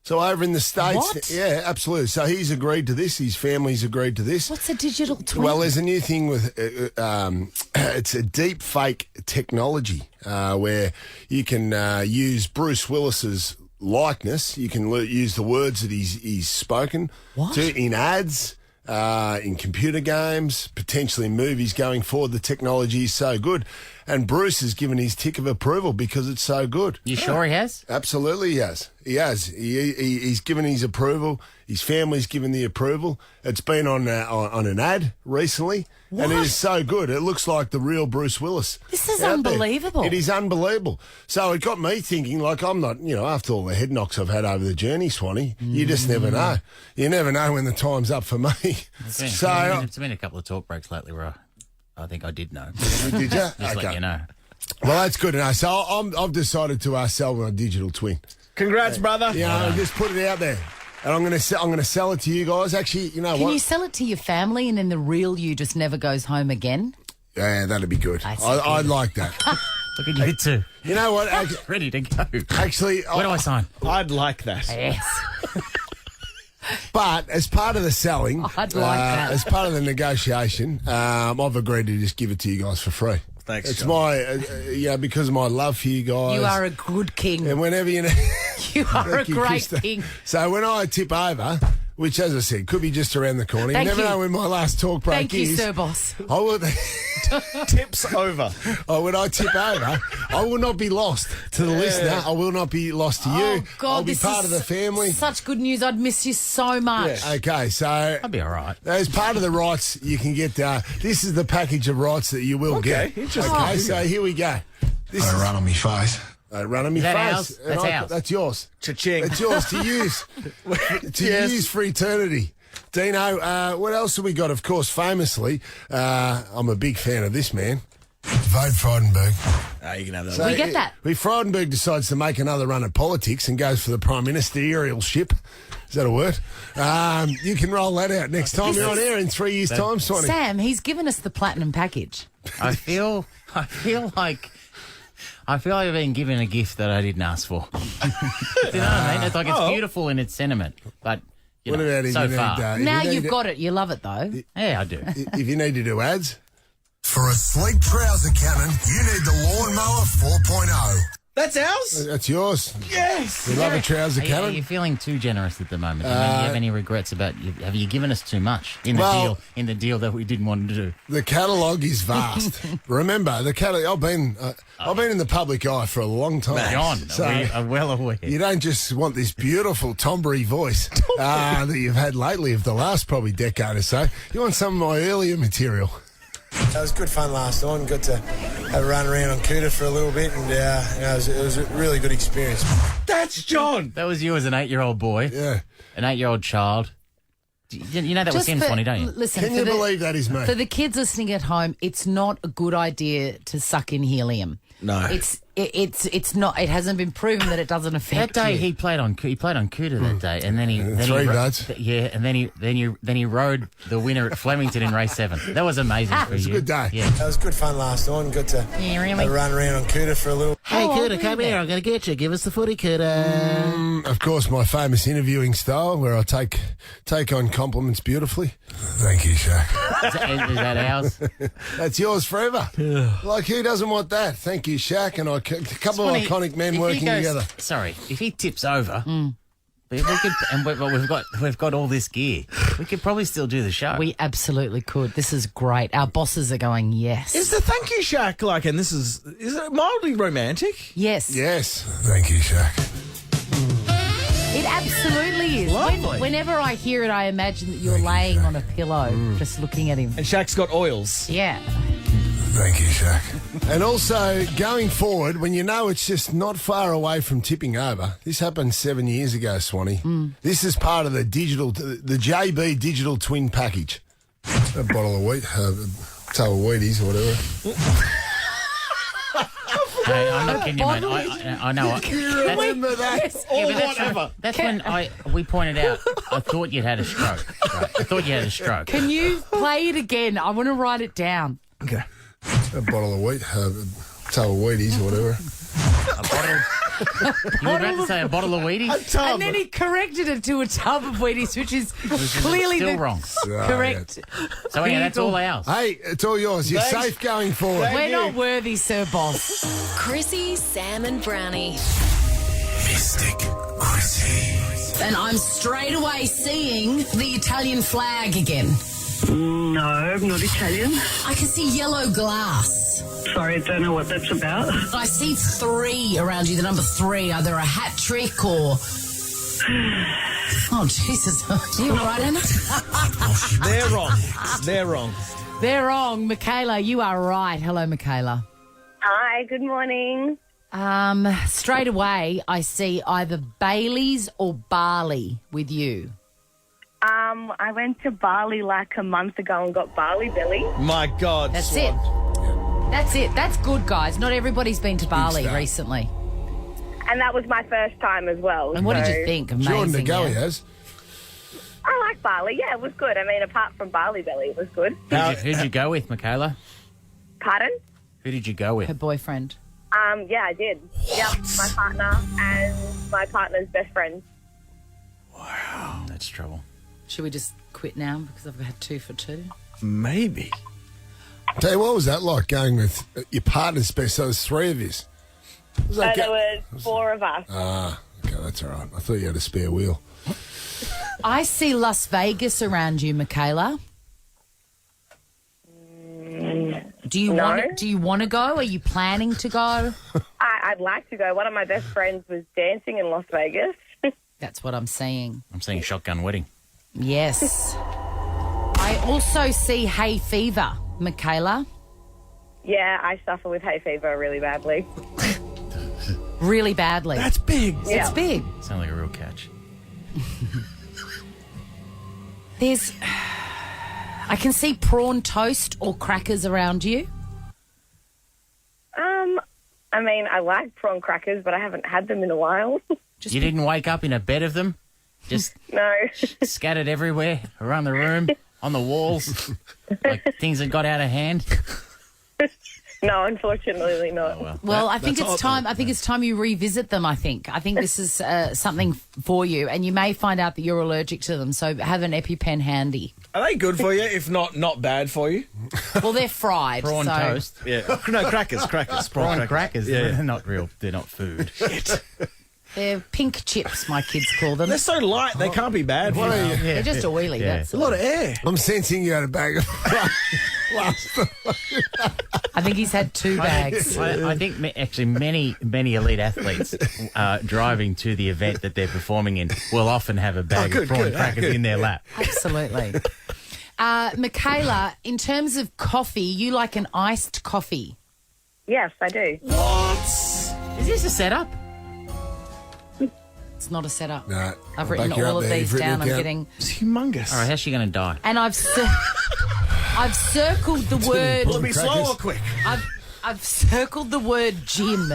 So over in the States, What? yeah, absolutely. So he's agreed to this. His family's agreed to this. What's a digital twin? Well, there's a new thing with it's a deep fake technology where you can use Bruce Willis's likeness. You can use the words that he's spoken in ads, in computer games, potentially in movies going forward. The technology is so good. And Bruce has given his tick of approval because it's so good. You sure he has? Absolutely, he has. He has. He's given his approval. His family's given the approval. It's been on an ad recently, and it is so good. It looks like the real Bruce Willis. This is out there. unbelievable. It is unbelievable. So it got me thinking, like, I'm not, after all the head knocks I've had over the journey, Swanee, you just never know. You never know when the time's up for me. It's been a couple of talk breaks lately where I think I did know. Did you? Just let you know. Well, that's good to know. So I've decided to sell my digital twin. Congrats, brother. Just put it out there. And I'm going to sell it to you guys. Actually, you know Can what? you sell it to your family and then the real you just never goes home again? Yeah, that'd be good. I'd like that. Look at you two. You know what? Ready to go. Actually, where do I sign? I'd like that. Yes. But as part of the selling, I'd like that. as part of the negotiation, I've agreed to just give it to you guys for free. Thanks, It's John. my, because of my love for you guys. You are a good king. And whenever you You are a Thank you, great Krista. king. So when I tip over, which, as I said, could be just around the corner. Thank you never you. know when my last talk break Thank you, is. Sir Boss. I will, Tips over. when I tip over, I will not be lost to the listener. I will not be lost to you. Oh, God, I'll be this part is of the family. Such good news. I'd miss you so much. Okay, so I'll be all right. as part of the rights, you can get. This is the package of rights that you will get. Interesting. Okay, so here we go. This is run on me face. run on me Is that face. ours? And That's ours. That's yours. Cha-ching. It's yours to use use for eternity. Deano, what else have we got? Of course, famously, I'm a big fan of this man. Vote Frydenberg. You can have that. So We get that. If Frydenberg decides to make another run at politics and goes for the prime ministerialship, is that a word? You can roll that out next time you're on air in 3 years' time, Swanee. Sam, he's given us the platinum package. I feel like I've been given a gift that I didn't ask for. Do you know what I mean? It's like it's beautiful in its sentiment, but What about if so you need, far. if Now you need you've to- got it. You love it, though. Yeah, I do. If you need to do ads, For a sleek trouser cannon, you need the Lawnmower 4.0. That's ours? that's yours. Yes. We love a trouser Are cannon. you feeling too generous at the moment? I mean, do you have any regrets about? Have you given us too much in the deal that we didn't want to do? The catalogue is vast. Remember, the catalogue. I've been in the public eye for a long time. John, So we are well aware. you don't just want this beautiful tombery voice that you've had lately of the last probably decade or so. You want some of my earlier material. It was good fun last night and got to have a run around on Cooter for a little bit, and it was a really good experience. That's John. That was you as an 8-year-old boy. Yeah. An 8-year-old child. You know that was him, Swanee, don't you? Listen, Can for you the- believe that is me? For the kids listening at home, it's not a good idea to suck in helium. No. It's not. It hasn't been proven that it doesn't affect That day you. he played on Cooter that day, and then he three votes. and then he rode the winner at Flemington in race 7. That was amazing for It's you. a good day. Yeah. It was good fun last night and got to have a run around on Cooter for a little. Hey, How old Cooter, were come you here. then? I'm going to get you. Give us the footy, Cooter. Of course, my famous interviewing style where I take on compliments beautifully. Thank you, Shaq. Is that ours? That's yours forever. Like, who doesn't want that? Thank you, Shaq. And a couple Swanee, of iconic men if he working goes- together. Sorry, if he tips over, we could, and we've got all this gear. We could probably still do the show. We absolutely could. This is great. Our bosses are going, yes. Is the thank you shack like, and this is it mildly romantic? Yes. Yes. Thank you, Shaq. It absolutely is. Lovely. Whenever I hear it, I imagine that you're laying on a pillow, just looking at him. And Shaq's got oils. Yeah. Thank you, Shaq. And also, going forward, when you know it's just not far away from tipping over, this happened 7 years ago, Swanee. This is part of the JB digital twin package. A bottle of wheat, tub of Wheaties or whatever. Hey, I'm not kidding you, mate. I know. Remember that? That's when we pointed out. I thought you'd had a stroke. Right. I thought you had a stroke. Can you play it again? I want to write it down. Okay. A bottle of wheat, tub of Wheaties or whatever. A bottle. You were about to say a bottle of Wheaties? A tub. And then he corrected it to a tub of Wheaties, which is clearly still wrong. correct. So yeah, that's all ours. Hey, it's all yours. You're Thanks. safe going forward. We're not worthy, Sir Boss. Chrissie, Sam and Brownie. Mystic Chrissie. And I'm straight away seeing the Italian flag again. No, I'm not Italian. I can see yellow glass. Sorry, I don't know what that's about. I see 3 around you, the number 3, either a hat trick or... Oh, Jesus. Are you all right, Anna? They're wrong. They're wrong. They're wrong. Michaela, you are right. Hello, Michaela. Hi, good morning. Straight away, I see either Bailey's or Barley with you. I went to Bali like a month ago and got Bali belly. My God. That's Swan. it. That's it. That's good, guys. Not everybody's been to Bali start. recently. And that was my first time as well. And what did so- you think? Amazing. Jordan to go, he yeah. has. I like Bali. Yeah, it was good. I mean, apart from Bali belly, it was good. Who'd you go with, Michaela? Pardon? Who did you go with? Her boyfriend. Yeah, I did. Yep, my partner and my partner's best friend. That's trouble. Should we just quit now because I've had 2 for 2? Maybe. Tell you, what was that like going with your partner's best? So there's 3 of you. Was So that there was 4 of us. Okay, that's all right. I thought you had a spare wheel. I see Las Vegas around you, Michaela. Do you want to go? Are you planning to go? I'd like to go. One of my best friends was dancing in Las Vegas. That's what I'm seeing. I'm seeing shotgun wedding. Yes. I also see hay fever, Michaela. Yeah, I suffer with hay fever really badly. Really badly. That's big. Yeah. It's big. Sound like a real catch. There's... I can see prawn toast or crackers around you. I mean, I like prawn crackers, but I haven't had them in a while. You didn't wake up in a bed of them? Just No. scattered everywhere, around the room, on the walls, like things that got out of hand? No, unfortunately not. Well, I think it's time. I think it's time you revisit them. I think this is something for you, and you may find out that you're allergic to them. So have an EpiPen handy. Are they good for you? If not bad for you? Well, they're fried. Prawn so. toast. Yeah. No, crackers. Prawn crackers. Yeah. They're not real. They're not food. They're pink chips, my kids call them. They're so light, they can't be bad for you. They're just oily. Yeah. That's A lot of air. I'm sensing you had a bag of last. I think he's had 2 bags. I think actually many elite athletes driving to the event that they're performing in will often have a bag of prawn crackers in their lap. Absolutely. Michaela, in terms of coffee, you like an iced coffee. Yes, I do. Is this a setup? It's not a setup. No, I've written all of these down. I'm getting... It's humongous. All right, how's she going to die? And I've circled the word... Will it be slow or quick? I've circled the word gym.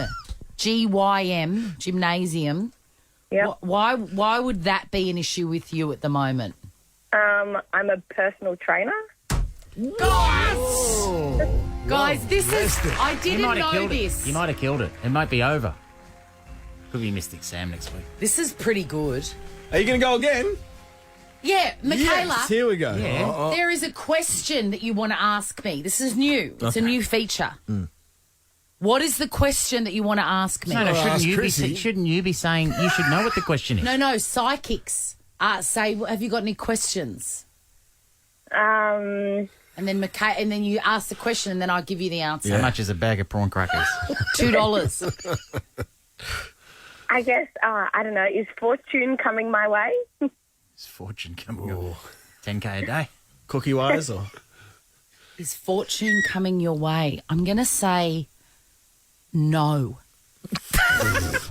G-Y-M, gymnasium. Yep. Why would that be an issue with you at the moment? I'm a personal trainer. Guys, this is... I didn't know this. You might have killed it. It might be over. Could be Mystic Sam next week. This is pretty good. Are you going to go again? Yeah, Michaela. Yes, here we go. Yeah. There is a question that you want to ask me. This is new. It's a new feature. What is the question that you want to ask me? No, shouldn't you be saying you should know what the question is? No, psychics say, have you got any questions? And then you ask the question, and then I'll give you the answer. How much is a bag of prawn crackers? $2. I guess, I don't know, is fortune coming my way? Is fortune coming up? 10K a day? Cookie-wise or? Is fortune coming your way? I'm going to say no.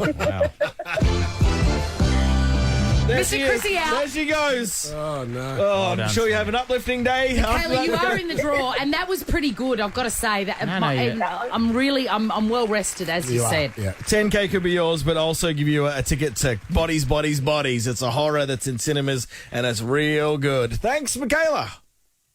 Wow. Mr. Chrissie out. There she goes. Oh, no. Oh, I'm sure you have an uplifting day. Michaela, you are in the draw, and that was pretty good. I've got to say that. I'm well rested, as you said. Yeah. 10K could be yours, but also give you a ticket to Bodies. It's a horror that's in cinemas, and it's real good. Thanks, Michaela.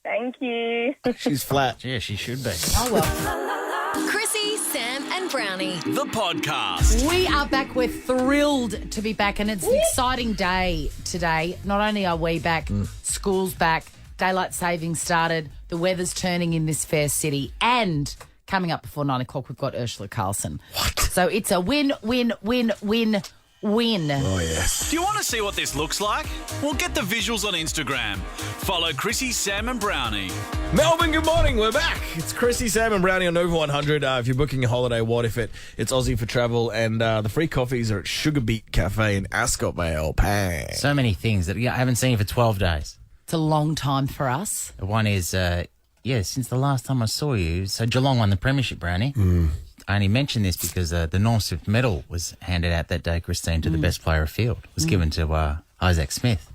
Thank you. She's flat. Yeah, she should be. Oh, well. Chrissie, Sam and Brownie. The podcast. We are back. We're thrilled to be back, and it's an exciting day today. Not only are we back, school's back, daylight savings started, the weather's turning in this fair city, and coming up before 9 o'clock, we've got Urzila Carlson. What? So it's a win, win, win, win, win. Oh, yes. Do you want to see what this looks like? Well, get the visuals on Instagram. Follow Chrissie, Sam and Brownie. Melbourne, good morning. We're back. It's Chrissie, Sam and Brownie on Nova 100. If you're booking a holiday, what if it's Aussie for travel, and the free coffees are at Sugar Beet Cafe in Ascot Vale. Pang. So many things that I haven't seen for 12 days. It's a long time for us. One is, since the last time I saw you, so Geelong won the premiership, Brownie. I only mention this because the North medal was handed out that day, Christine, to the best player of field. It was given to Isaac Smith.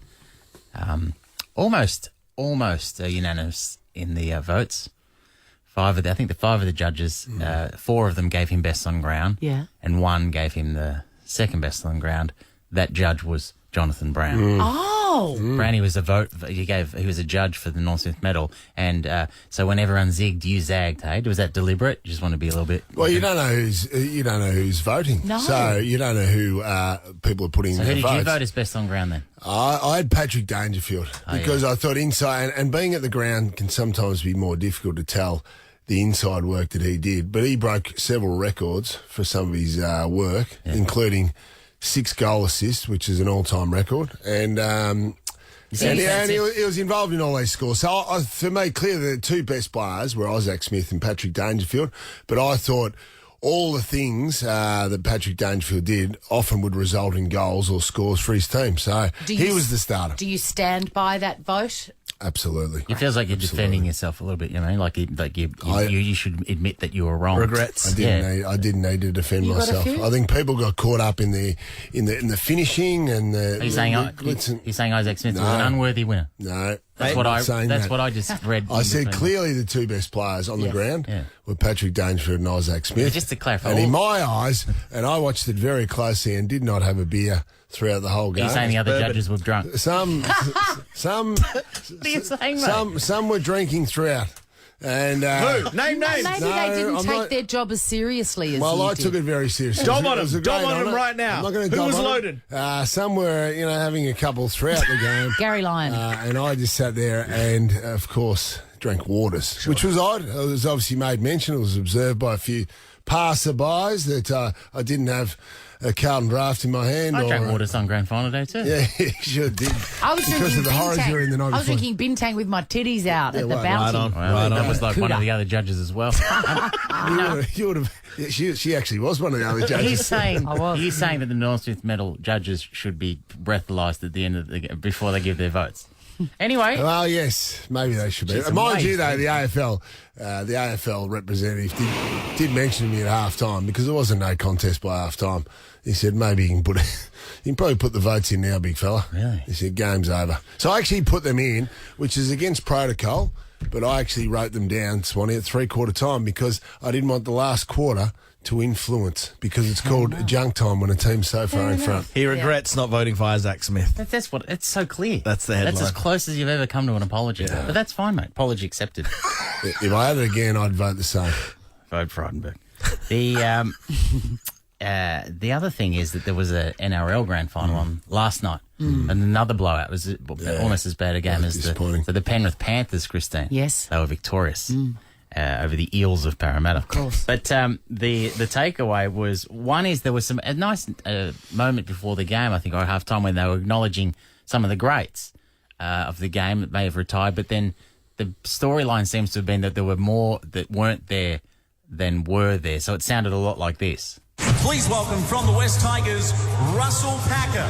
Almost unanimous in the votes. I think the five of the judges, 4 of them gave him best on ground. Yeah. And 1 gave him the second best on ground. That judge was Jonathan Brown. Oh. Brownie was he was a judge for the North Smith medal, and so when everyone zigged, you zagged. Hey, was that deliberate? You just want to be a little bit. Well, you don't know who's voting. No. So you don't know who people are putting. So in who their did you votes. vote as best on ground then? I had Patrick Dangerfield because I thought inside and being at the ground can sometimes be more difficult to tell the inside work that he did. But he broke several records for some of his work, including 6 goal assists, which is an all-time record, and he was involved in all these scores. So for me, clearly the 2 best players were Isaac Smith and Patrick Dangerfield, but I thought all the things that Patrick Dangerfield did often would result in goals or scores for his team. So he was the starter. Do you stand by that vote? Absolutely. It feels like you're defending yourself a little bit. You know, you should admit that you were wrong. Regrets. I didn't need to defend myself. I think people got caught up in the finishing and the. Are you saying Isaac Smith was an unworthy winner? No. That's what I just read. I said clearly the 2 best players on the ground were Patrick Dangerfield and Isaac Smith. Just to clarify, and in my eyes, and I watched it very closely and did not have a beer throughout the whole game. Are you saying the other judges were drunk? Some. What are you saying, mate? Some were drinking throughout. And who? Name names. Maybe they didn't take their job as seriously as you I did. took it very seriously. Dob on him right now. I'm not going to Who was loaded? Some were, having a couple throughout the game. Gary Lyon. And I just sat there and, of course, drank waters, which was odd. It was obviously made mention. It was observed by a few passerbys that I didn't have a Carlton draft in my hand. I drank waters on grand final day too. Yeah, you sure did. I was because of the horrors during the night I was before. drinking bintang with my titties out at the bounty. That was like one of the other judges as well. You would have. She actually was one of the other judges. He's saying that the North Smith medal judges should be breathalyzed at the end of before they give their votes. Anyway. Well, yes, maybe they should be. Mind you, though, the AFL representative did mention to me at half time because there wasn't no contest by half time. He said maybe you can probably put the votes in now, big fella. Really? He said game's over. So I actually put them in, which is against protocol, but I actually wrote them down, Swanee, at 3/4 time because I didn't want the last quarter to influence because it's called junk time when a team's so far in front. He regrets not voting for Isaac Smith. That's what. It's so clear. That's the headline. That's as close as you've ever come to an apology. Yeah. But that's fine, mate. Apology accepted. If I had it again, I'd vote the same. Vote Frydenberg. The other thing is that there was a NRL grand final on last night, and another blowout. It was almost as bad a game as the Penrith Panthers, Christine. Yes, they were victorious. Over the Eels of Parramatta. Of course. But the takeaway was, one is there was a nice moment before the game, I think, or half time, when they were acknowledging some of the greats of the game that may have retired, but then the storyline seems to have been that there were more that weren't there than were there. So it sounded a lot like this. Please welcome from the West Tigers, Russell Packer.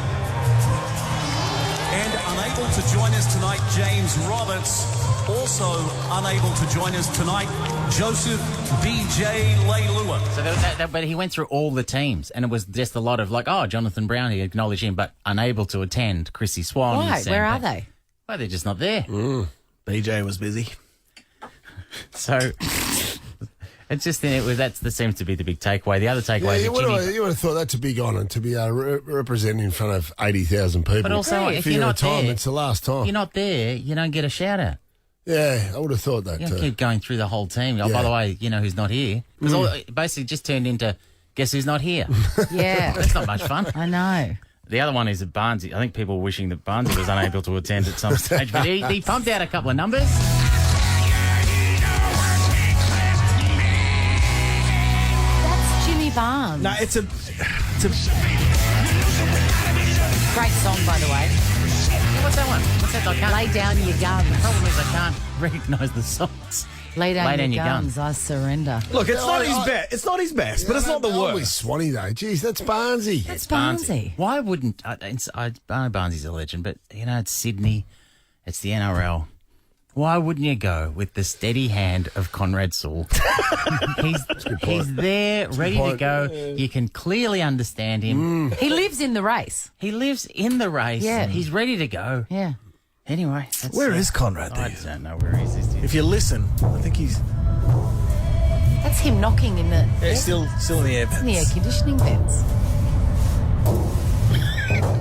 And unable to join us tonight, James Roberts. Also unable to join us tonight, Joseph B.J. Leilua. So but he went through all the teams, and it was just a lot of Jonathan Brown, he acknowledged him, but unable to attend, Chrissy Swan. Why? Where are they? Well, they're just not there. BJ was busy. So it's just that seems to be the big takeaway. The other takeaway is you would have thought that's a big honour to be representing in front of 80,000 people. But also, if you're you're not time, there, it's the last time. You're not there, you don't get a shout out. Yeah, I would have thought that You too. keep going through the whole team. Oh, by the way, you know who's not here? Because it basically just turned into guess who's not here. Yeah. That's not much fun. I know. The other one is that Barnesy. I think people were wishing that Barnesy was unable to attend at some stage, but he pumped out a couple of numbers. That's Jimmy Barnes. No, it's a Great song, by the way. What's that one? What's that? I can't. Lay down your guns. The problem is I can't recognise the songs. Lay down your guns. I surrender. look. It's not his best. It's not his best, but it's not the Always worst. Swanee though. Jeez, that's Barnesy. That's Barnesy. Why wouldn't I know Barnesy's a legend, but you know it's Sydney, it's the NRL. Why wouldn't you go with the steady hand of Conrad Sewell? he's there, ready to go. You can clearly understand him. He lives in the race. He lives in the race. Yeah. He's ready to go. Yeah. Anyway, Where is Conrad? I don't know where he is. If you listen, I think he's That's him knocking in the... still in the air in the air vents. conditioning vents.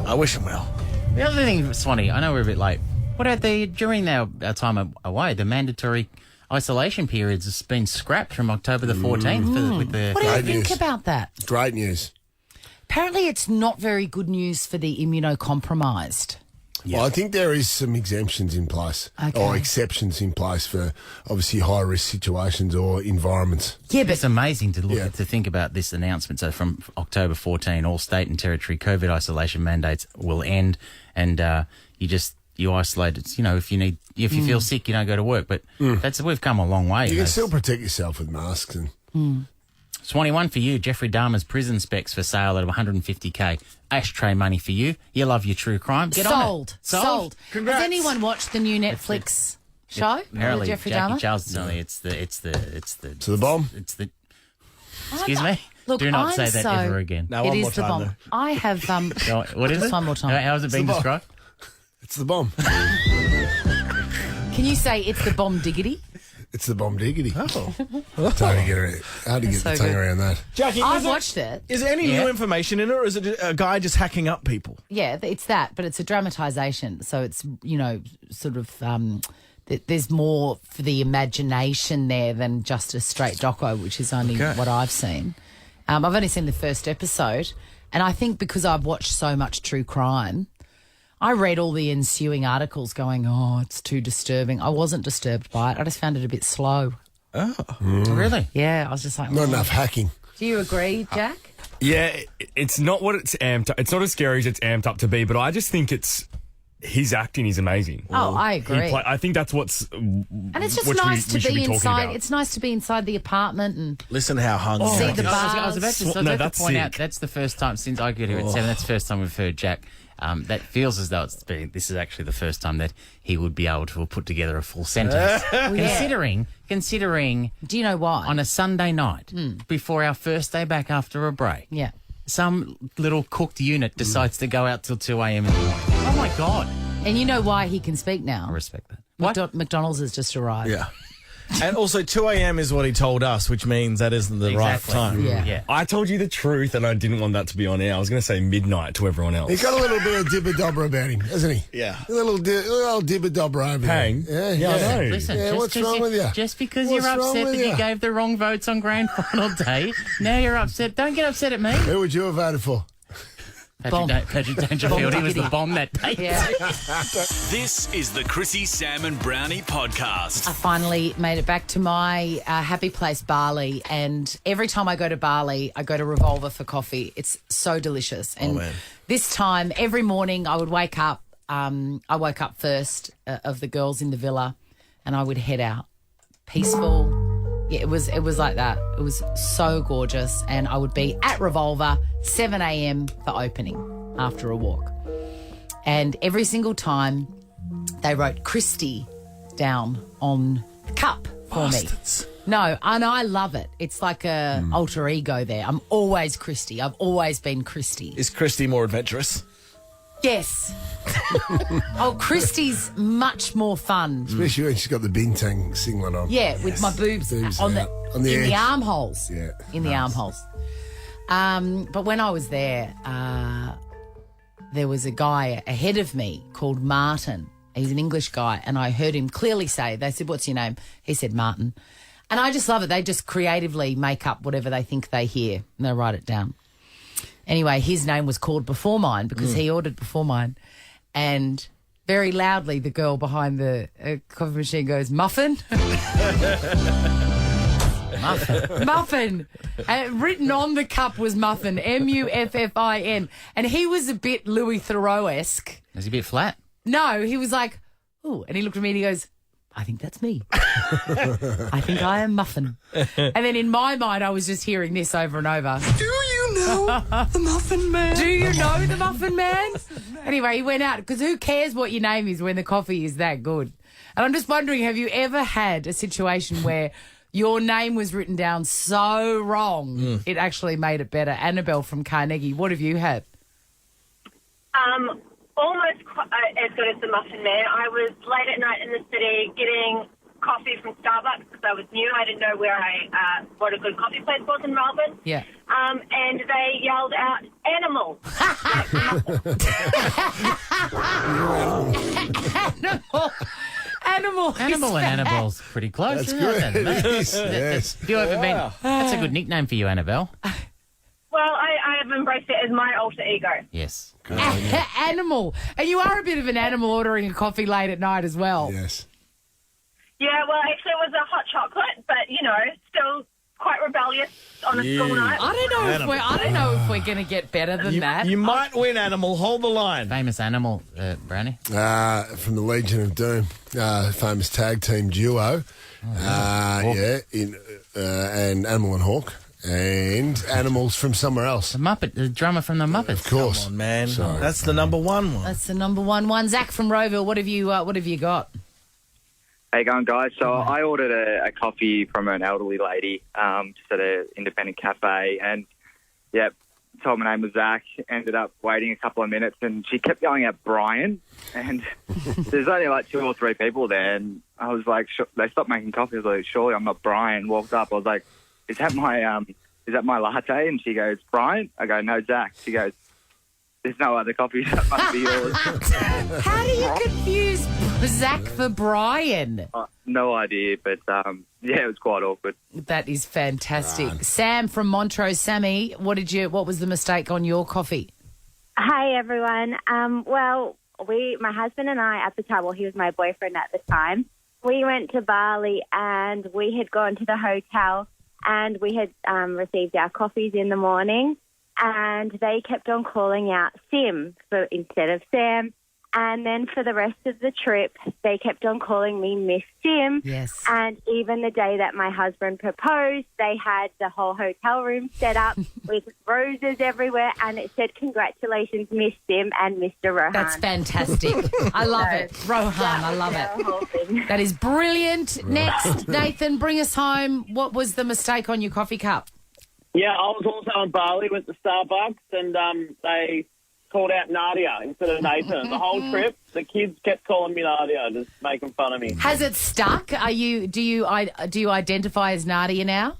I wish him well. The other thing, Swanee, I know we're a bit late. What about during our time away, the mandatory isolation periods has been scrapped from October the 14th with the... What do you Great think news. about that? Great news. Apparently it's not very good news for the immunocompromised. Well, I think there is some exemptions in place or exceptions in place for obviously high-risk situations or environments. Yeah, but it's amazing to look to think about this announcement. So from October 14, all state and territory COVID isolation mandates will end, and you isolate. It's, you know, if you feel sick, you don't go to work. But we've come a long way. You can still protect yourself with masks. And Swanee, one for you. Jeffrey Dahmer's prison specs for sale at 150K. Ashtray money for you. You love your true crime. Get on it. Sold. Congrats. Has anyone watched the new Netflix show? Apparently, Jeffrey Jackie Dahmer? Charles only. It's the. To the bomb? It's the. Excuse me. Look, Do not I'm say that so- ever again. No, It one is more the time, bomb. though. I have What is just it? one more time. How's it being the bomb. described? It's the bomb. Can you say it's the bomb diggity? It's the bomb diggity. Oh. It's hard to get so the tongue good. around that. Jackie, I've watched it. Is there any new information in it, or is it a guy just hacking up people? Yeah, it's that, but it's a dramatisation. So it's, sort of, there's more for the imagination there than just a straight doco, which is only what I've seen. I've only seen the first episode, and I think because I've watched so much true crime, I read all the ensuing articles going, oh, it's too disturbing. I wasn't disturbed by it. I just found it a bit slow. Oh. Really? Yeah, I was just like... Not enough hacking. Do you agree, Jack? Yeah, it's not what it's amped up. It's not as scary as it's amped up to be, but I just think his acting is amazing. Oh, I agree. I think that's what's... And it's just nice to be inside. It's nice to be inside the apartment and listen how hungry. see the bars. I was about to point out that's the first time since I got here at 7. That's the first time we've heard Jack. That feels as though this is actually the first time that he would be able to put together a full sentence. Considering, do you know why? On a Sunday night before our first day back after a break, some little cooked unit decides to go out till 2 a.m. in the morning. Oh my God! And you know why he can speak now? I respect that. McDonald's has just arrived. Yeah. And also 2 a.m. is what he told us, which means that isn't the right time. Yeah. I told you the truth, and I didn't want that to be on air. I was going to say midnight to everyone else. He's got a little bit of dibba-dobber about him, hasn't he? Yeah. A little dibba-dobber over Hang. there. Yeah, I know. Listen, what's wrong with you? Just because What's you're wrong upset with that you you? gave the wrong votes on grand final day, now you're upset. Don't get upset at me. Who would you have voted for? Patrick Dangerfield, he was the bomb that day. Yeah. This is the Chrissy, Sam and Brownie podcast. I finally made it back to my happy place, Bali, and every time I go to Bali, I go to Revolver for coffee. It's so delicious. And this time, every morning, I would wake up. I woke up first of the girls in the villa, and I would head out. Peaceful. Yeah, it was like that. It was so gorgeous, and I would be at Revolver 7 a.m. for opening after a walk. And every single time, they wrote Christie down on the cup for me. No, and I love it. It's like a alter ego there. I'm always Christie. I've always been Christie. Is Christy more adventurous? Yes. Oh, Christie's much more fun. Especially when she's got the bintang singlet on. Yeah, with my boobs on out. the On the in edge. the armholes. Yeah. In the armholes. But when I was there, there was a guy ahead of me called Martin, He's an English guy, and I heard him clearly say, they said, what's your name? He said, Martin. And I just love it. They just creatively make up whatever they think they hear, and they write it down. Anyway, his name was called before mine because he ordered before mine. And very loudly, the girl behind the coffee machine goes, Muffin? Muffin. Muffin. Written on the cup was Muffin, Muffin. And he was a bit Louis Theroux-esque. Was he a bit flat? No, he was like, ooh. And he looked at me and he goes, I think that's me. I think I am Muffin. And then in my mind, I was just hearing this over and over. Do you know the Muffin Man? Do you know the Muffin Man? Anyway, he went out because who cares what your name is when the coffee is that good? And I'm just wondering, have you ever had a situation where your name was written down so wrong it actually made it better? Annabelle from Carnegie, what have you had? Almost as good as the Muffin Man. I was late at night in the city getting coffee from Starbucks because I was new. I didn't know where what a good coffee place was in Melbourne. Yeah. And they yelled out, "Animal!" Animal. Animal and Annabelle's pretty close. That's isn't good. it? Yes. Have you ever been? That's a good nickname for you, Annabelle. Well, I have embraced it as my alter ego. Yes. Animal. And you are a bit of an animal ordering a coffee late at night as well. Yes. Yeah, well, actually it was a hot chocolate, but, still quite rebellious on a school night. I don't know if we're going to get better than that. You might win, Animal. Hold the line. Famous animal, Brownie. From the Legion of Doom, famous tag team duo. And Animal and Hawk. And animals from somewhere else. The drummer from the Muppets. Of course. Come on, man. Sorry. That's the number one. That's the number one. Zach from Rowville, what have you got? How you going, guys? So I ordered a coffee from an elderly lady just at an independent cafe, and told my name was Zach. Ended up waiting a couple of minutes, and she kept yelling out Brian, and there's only like 2 or 3 people there, and I was like, they stopped making coffee. I was like, surely I'm not Brian. Walked up, I was like, is that my latte? And she goes, Brian? I go, no, Zach. She goes, there's no other coffee. That must be yours. How do you confuse Zach for Brian? No idea, but it was quite awkward. That is fantastic. Sam from Montrose. Sammy, what was the mistake on your coffee? Hi, everyone. My husband and I at the time, he was my boyfriend at the time, we went to Bali and we had gone to the hotel and we had received our coffees in the morning, and they kept on calling out Sim instead of Sam. And then for the rest of the trip, they kept on calling me Miss Sim. Yes. And even the day that my husband proposed, they had the whole hotel room set up with roses everywhere, and it said, congratulations, Miss Sim and Mr. Rohan. That's fantastic. I love it. Rohan, I love it. That is brilliant. Next, Nathan, bring us home. What was the mistake on your coffee cup? Yeah, I was also in Bali, went to Starbucks, and they called out Nadia instead of Nathan. The whole trip, the kids kept calling me Nadia, just making fun of me. Has it stuck? Do you identify as Nadia now?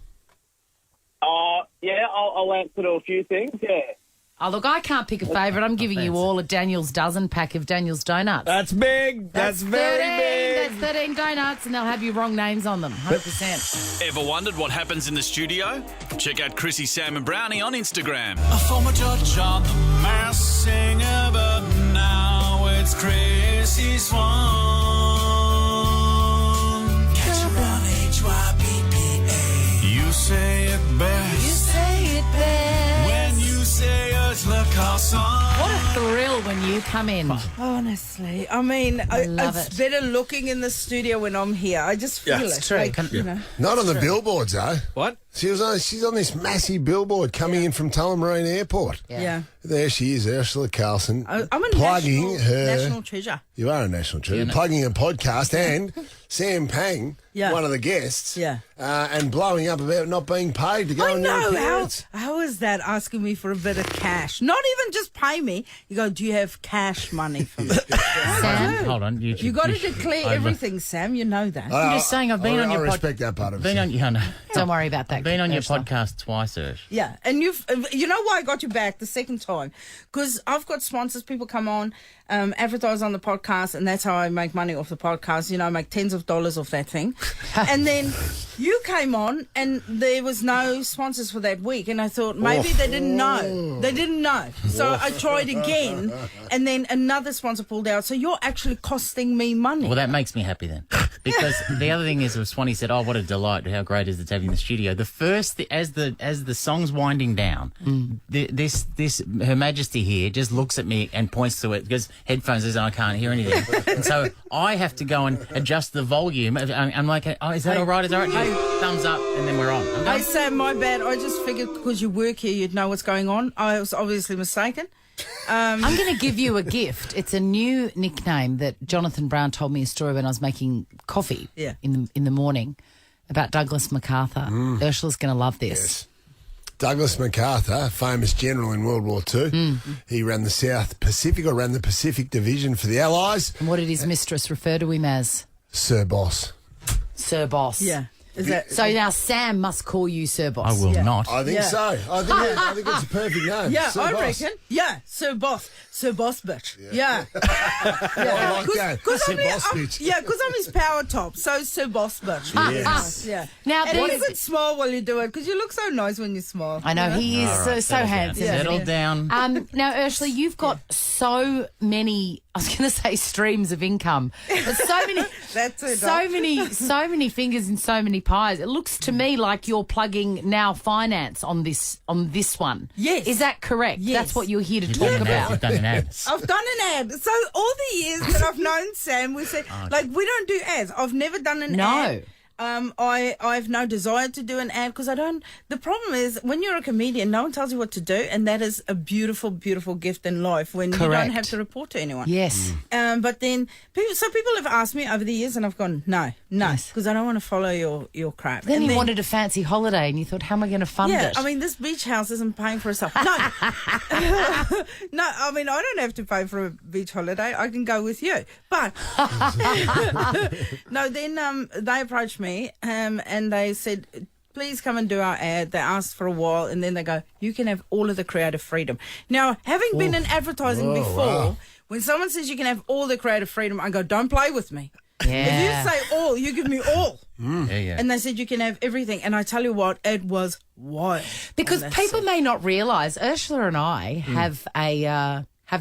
Yeah, I'll answer to a few things, yeah. Oh, look, I can't pick a favourite. I'm giving you all a Daniel's dozen pack of Daniel's donuts. That's big. That's very big. That's 13 donuts, and they'll have your wrong names on them, 100%. Ever wondered what happens in the studio? Check out Chrissie, Sam and Brownie on Instagram. A former judge on the Masked Singer, but now it's Chrissie Swan. Catch her on HYPPA. You say it best. You say it best. When you say Urzila Carlson. What a thrill when you come in. Honestly, I mean, love it's better looking in the studio when I'm here. I just feel it. It's true. Like, you know. Not on the billboards, though. What? She's on this massive billboard coming in from Tullamarine Airport. Yeah. There she is, Urzila Carlson. I'm a plugging national treasure. You are a national treasure. Plugging a podcast and Sam Pang, one of the guests, and blowing up about not being paid to go on your appearance. How is that asking me for a bit of cash? Not even just pay me. You go, do you have cash money for me? Sam, hold on. You got to declare everything, Sam. You know that. I'm just saying, I've been on your podcast. I respect that part of it. don't worry about that. I've been on your Ursula. podcast twice, Ursh. Yeah, and you know why I got you back the second time? Because I've got sponsors, people come on, advertise on the podcast, and that's how I make money off the podcast. You know, I make tens of dollars off that thing. And then you came on, and there was no sponsors for that week, and I thought maybe they didn't know. They didn't know. So I tried again, and then another sponsor pulled out. So you're actually costing me money. Well, that makes me happy then. Because the other thing is, Swanee said, "Oh, what a delight! How great is it to have you in the studio?" The first, as the song's winding down, this Her Majesty here just looks at me and points to it because headphones is I can't hear anything, and so I have to go and adjust the volume. I'm like, "Oh, is that all right? Is that all right?" Hey, thumbs up, and then we're on. Hey Sam, my bad. I just figured because you work here, you'd know what's going on. I was obviously mistaken. I'm going to give you a gift. It's a new nickname that Jonathan Brown told me a story when I was making coffee in the morning about Douglas MacArthur. Ursula's going to love this. Yes. Douglas MacArthur, famous general in World War II. He ran the South Pacific, or ran the Pacific Division for the Allies. And what did his mistress refer to him as? Sir Boss. Sir Boss. Yeah. So now Sam must call you Sir Boss. I will not. I think so. I think it's a perfect name. Yeah, Sir I Boss. reckon. Yeah, Sir Boss. Sir Boss bitch. Yeah. I like that. Sir Boss bitch. Yeah, because I'm his power top. So Sir Boss bitch. Yes. Yeah. Now, And you could smile while you do it because you look so nice when you smile. I know, he is so handsome. Settle down. Now, Ursula, you've got so many, I was going to say streams of income, but so many, That's it, so many fingers in so many pies. It looks to me like you're plugging Now Finance on this one. Yes. Is that correct? Yes. That's what you're here to talk about. You've done an ad. I've done an ad. So all the years that I've known Sam, we said, like, we don't do ads. I've never done an ad. I have no desire to do an ad because I don't. The problem is when you're a comedian, no one tells you what to do, and that is a beautiful, beautiful gift in life when you don't have to report to anyone. Yes. But then people have asked me over the years, and I've gone no, because I don't want to follow your crap. Then you wanted a fancy holiday, and you thought, how am I going to fund it? Yeah, I mean, this beach house isn't paying for itself. No, no. I mean, I don't have to pay for a beach holiday. I can go with you. But no. Then they approached me. And they said, please come and do our ad. They asked for a while, and then they go, you can have all of the creative freedom. Now, having been in advertising before, when someone says you can have all the creative freedom, I go, don't play with me. Yeah. If you say all, you give me all. Yeah. And they said you can have everything. And I tell you what, it was wild. Because people may not realise, Ursula and I have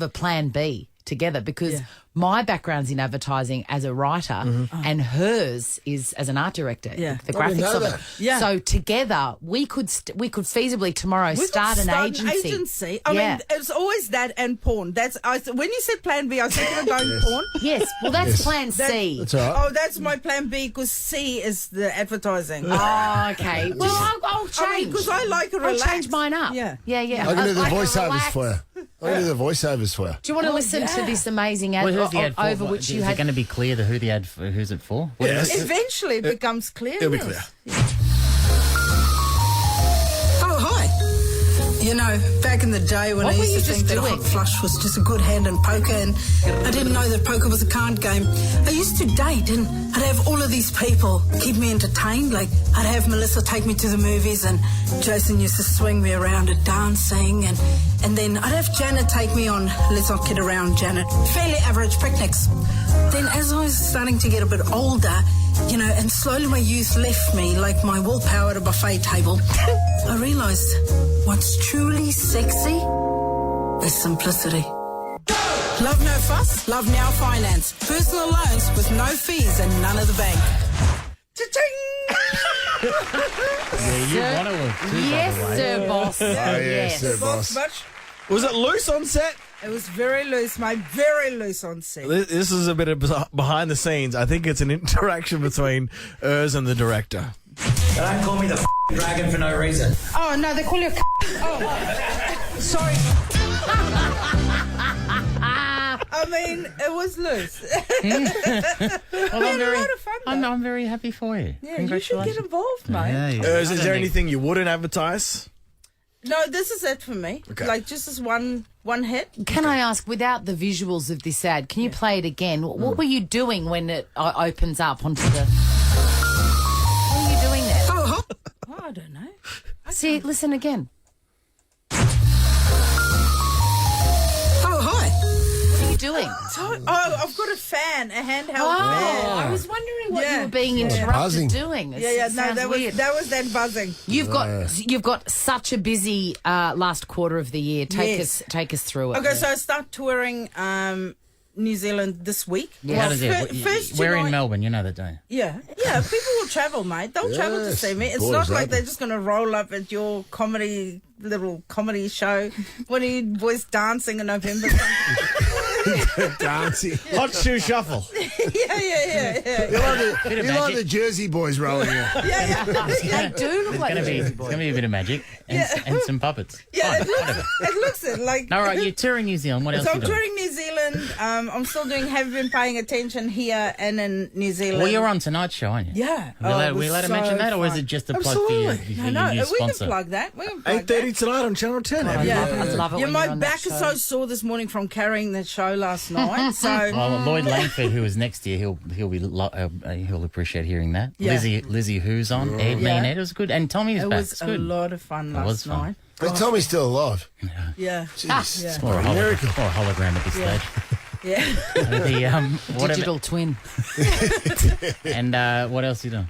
a plan B together because my background's in advertising as a writer and hers is as an art director, the graphics of it. Yeah. So together we could feasibly tomorrow start an agency. I mean, it's always that and porn. When you said plan B, I was thinking of going porn. Yes, well that's plan C. That's all right. Oh, that's my plan B because C is the advertising. Oh, okay. Well, I'll change. Because I like a I'll relax. change mine up. Yeah. I I can do the like a voiceovers relax- for you. I can do the voiceovers for you. Do you want to listen to this amazing ad, Well, who's the ad for? over which is you it had? going to be clear who's it for? Eventually it becomes clear. It'll be clear. Oh, hi. You know, back in the day when I used to think that a hot flush was just a good hand in poker, and I didn't know that poker was a card game, I used to date, and I'd have all of these people keep me entertained. Like, I'd have Melissa take me to the movies, and Jason used to swing me around at dancing, and then I'd have Janet take me on, let's not kid around, Janet, fairly average picnics. Then as I was starting to get a bit older, you know, and slowly my youth left me like my willpower at a buffet table, I realised what's truly sexy is simplicity. Love no fuss, love Now Finance. Personal loans with no fees and none of the bank. Yeah, you want to too, Yes, by the way. Sir Boss. yes, Sir Boss. Was it loose on set? It was very loose, mate. Very loose on set. This is a bit of behind the scenes. I think it's an interaction between Urs and the director. They don't call me the dragon for no reason. Oh, no, they call you Oh, sorry. I mean, it was loose. Well, had a lot of fun, though. I'm very happy for you. Yeah, you should get involved, mate. Urs, is there anything you wouldn't advertise? No, this is it for me. Okay. Like just as one hit. Can I ask, without the visuals of this ad, can you play it again? What were you doing when it opens up onto the... What are you doing there? Oh, I don't know. See, listen again. Oh, hi. What are you doing? I've got a fan, a handheld fan. I was wondering what you were being interrupted doing. No, Sounds that weird. was that buzzing. You've got such a busy last quarter of the year. Take us through it. Okay, so I start touring New Zealand this week. How does it? We're in Melbourne, you know that, don't you? Yeah, people will travel, mate. They'll travel to see me. It's not like they're just going to roll up at your little comedy show. What are you boys dancing in November? Dancing. Hot shoe shuffle. Yeah. You like the Jersey boys rolling in. They do look like It's going to be a bit of magic and some puppets. Yeah, it looks like... All right, you're touring New Zealand. What else So are I'm you doing? touring New Zealand. I'm still doing Have Been Paying Attention here and in New Zealand. Well, you're on tonight's show, aren't you? Yeah. We allowed to mention that, or is it just a plug for your No, new we sponsor? can plug that. 8:30 tonight on Channel 10. I love it Yeah, when my you're on that back is show. so sore this morning from carrying that show last night. So Well, Lloyd Langford, who is next year, he'll appreciate hearing that. Yeah. Lizzie, who's on? Ed, me and Ed, it was good, and Tommy's it back. was It's a good. lot of fun last night. But Tommy's still alive. Yeah. Jeez. Yeah. Or a hologram at this stage. Yeah. Digital twin. And what else are you doing?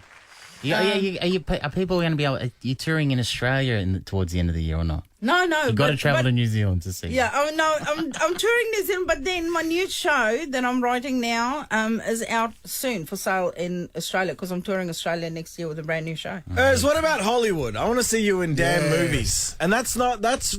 Are people going to be able? Are you touring in Australia towards the end of the year or not? No. You've got to travel to New Zealand to see. Yeah. Oh no, I'm touring New Zealand, but then my new show that I'm writing now is out soon for sale in Australia because I'm touring Australia next year with a brand new show. What about Hollywood? I want to see you in damn movies, and that's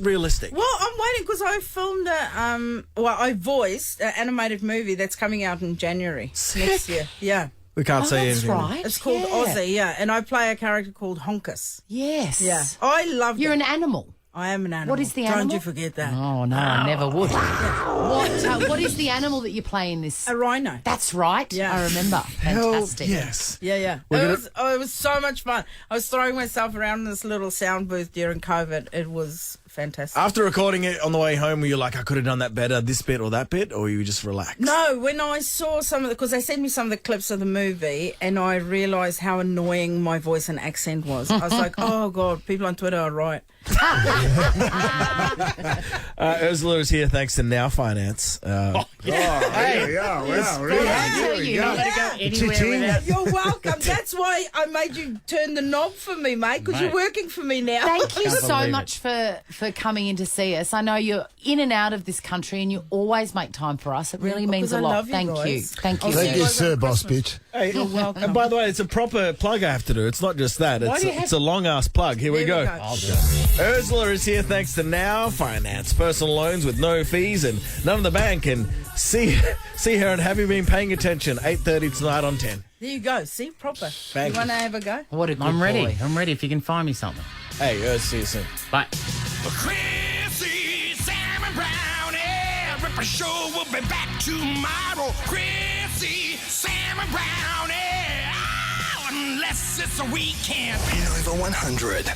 realistic. Well, I'm waiting because I filmed I voiced an animated movie that's coming out in January next year. Yeah. We can't say anything. That's right. It's called Aussie, and I play a character called Honkus. Yes. Yeah. I love You're an animal. I am an animal. What is the animal? Don't you forget that. Oh, no, I never would. What is the animal that you play in this? A rhino. That's right. Yeah. I remember. Fantastic. Yes. Yeah. It was so much fun. I was throwing myself around in this little sound booth during COVID. It was fantastic. After recording it on the way home, were you like, I could have done that better, this bit or that bit, or were you just relaxed? No, when I saw because they sent me some of the clips of the movie and I realised how annoying my voice and accent was. I was like, oh, God, people on Twitter are right. Urzila is here thanks to Now Finance. Wow, really? You're welcome. That's why I made you turn the knob for me, mate, because you're working for me now. Thank you so much for coming in to see us. I know you're in and out of this country and you always make time for us. It really means a lot. Thank you. Thank you. Thank you, sir, boss bitch. Hey, You're welcome. And by the way, it's a proper plug I have to do. It's not just that. It's a long-ass plug. Here we go. Urzila is here thanks to Now Finance. Personal loans with no fees and none of the bank. And see her and have you been paying attention? 8:30 tonight on 10. There you go. See, proper. Thank you want to have a go? What a good I'm ready. boy. I'm ready if you can find me something. Hey, see you soon. Bye. Chrissie, Sam and Brownie. Ripper Show will be back tomorrow. Chrissie, Sam and Brownie. Oh, unless it's a weekend. Over 100.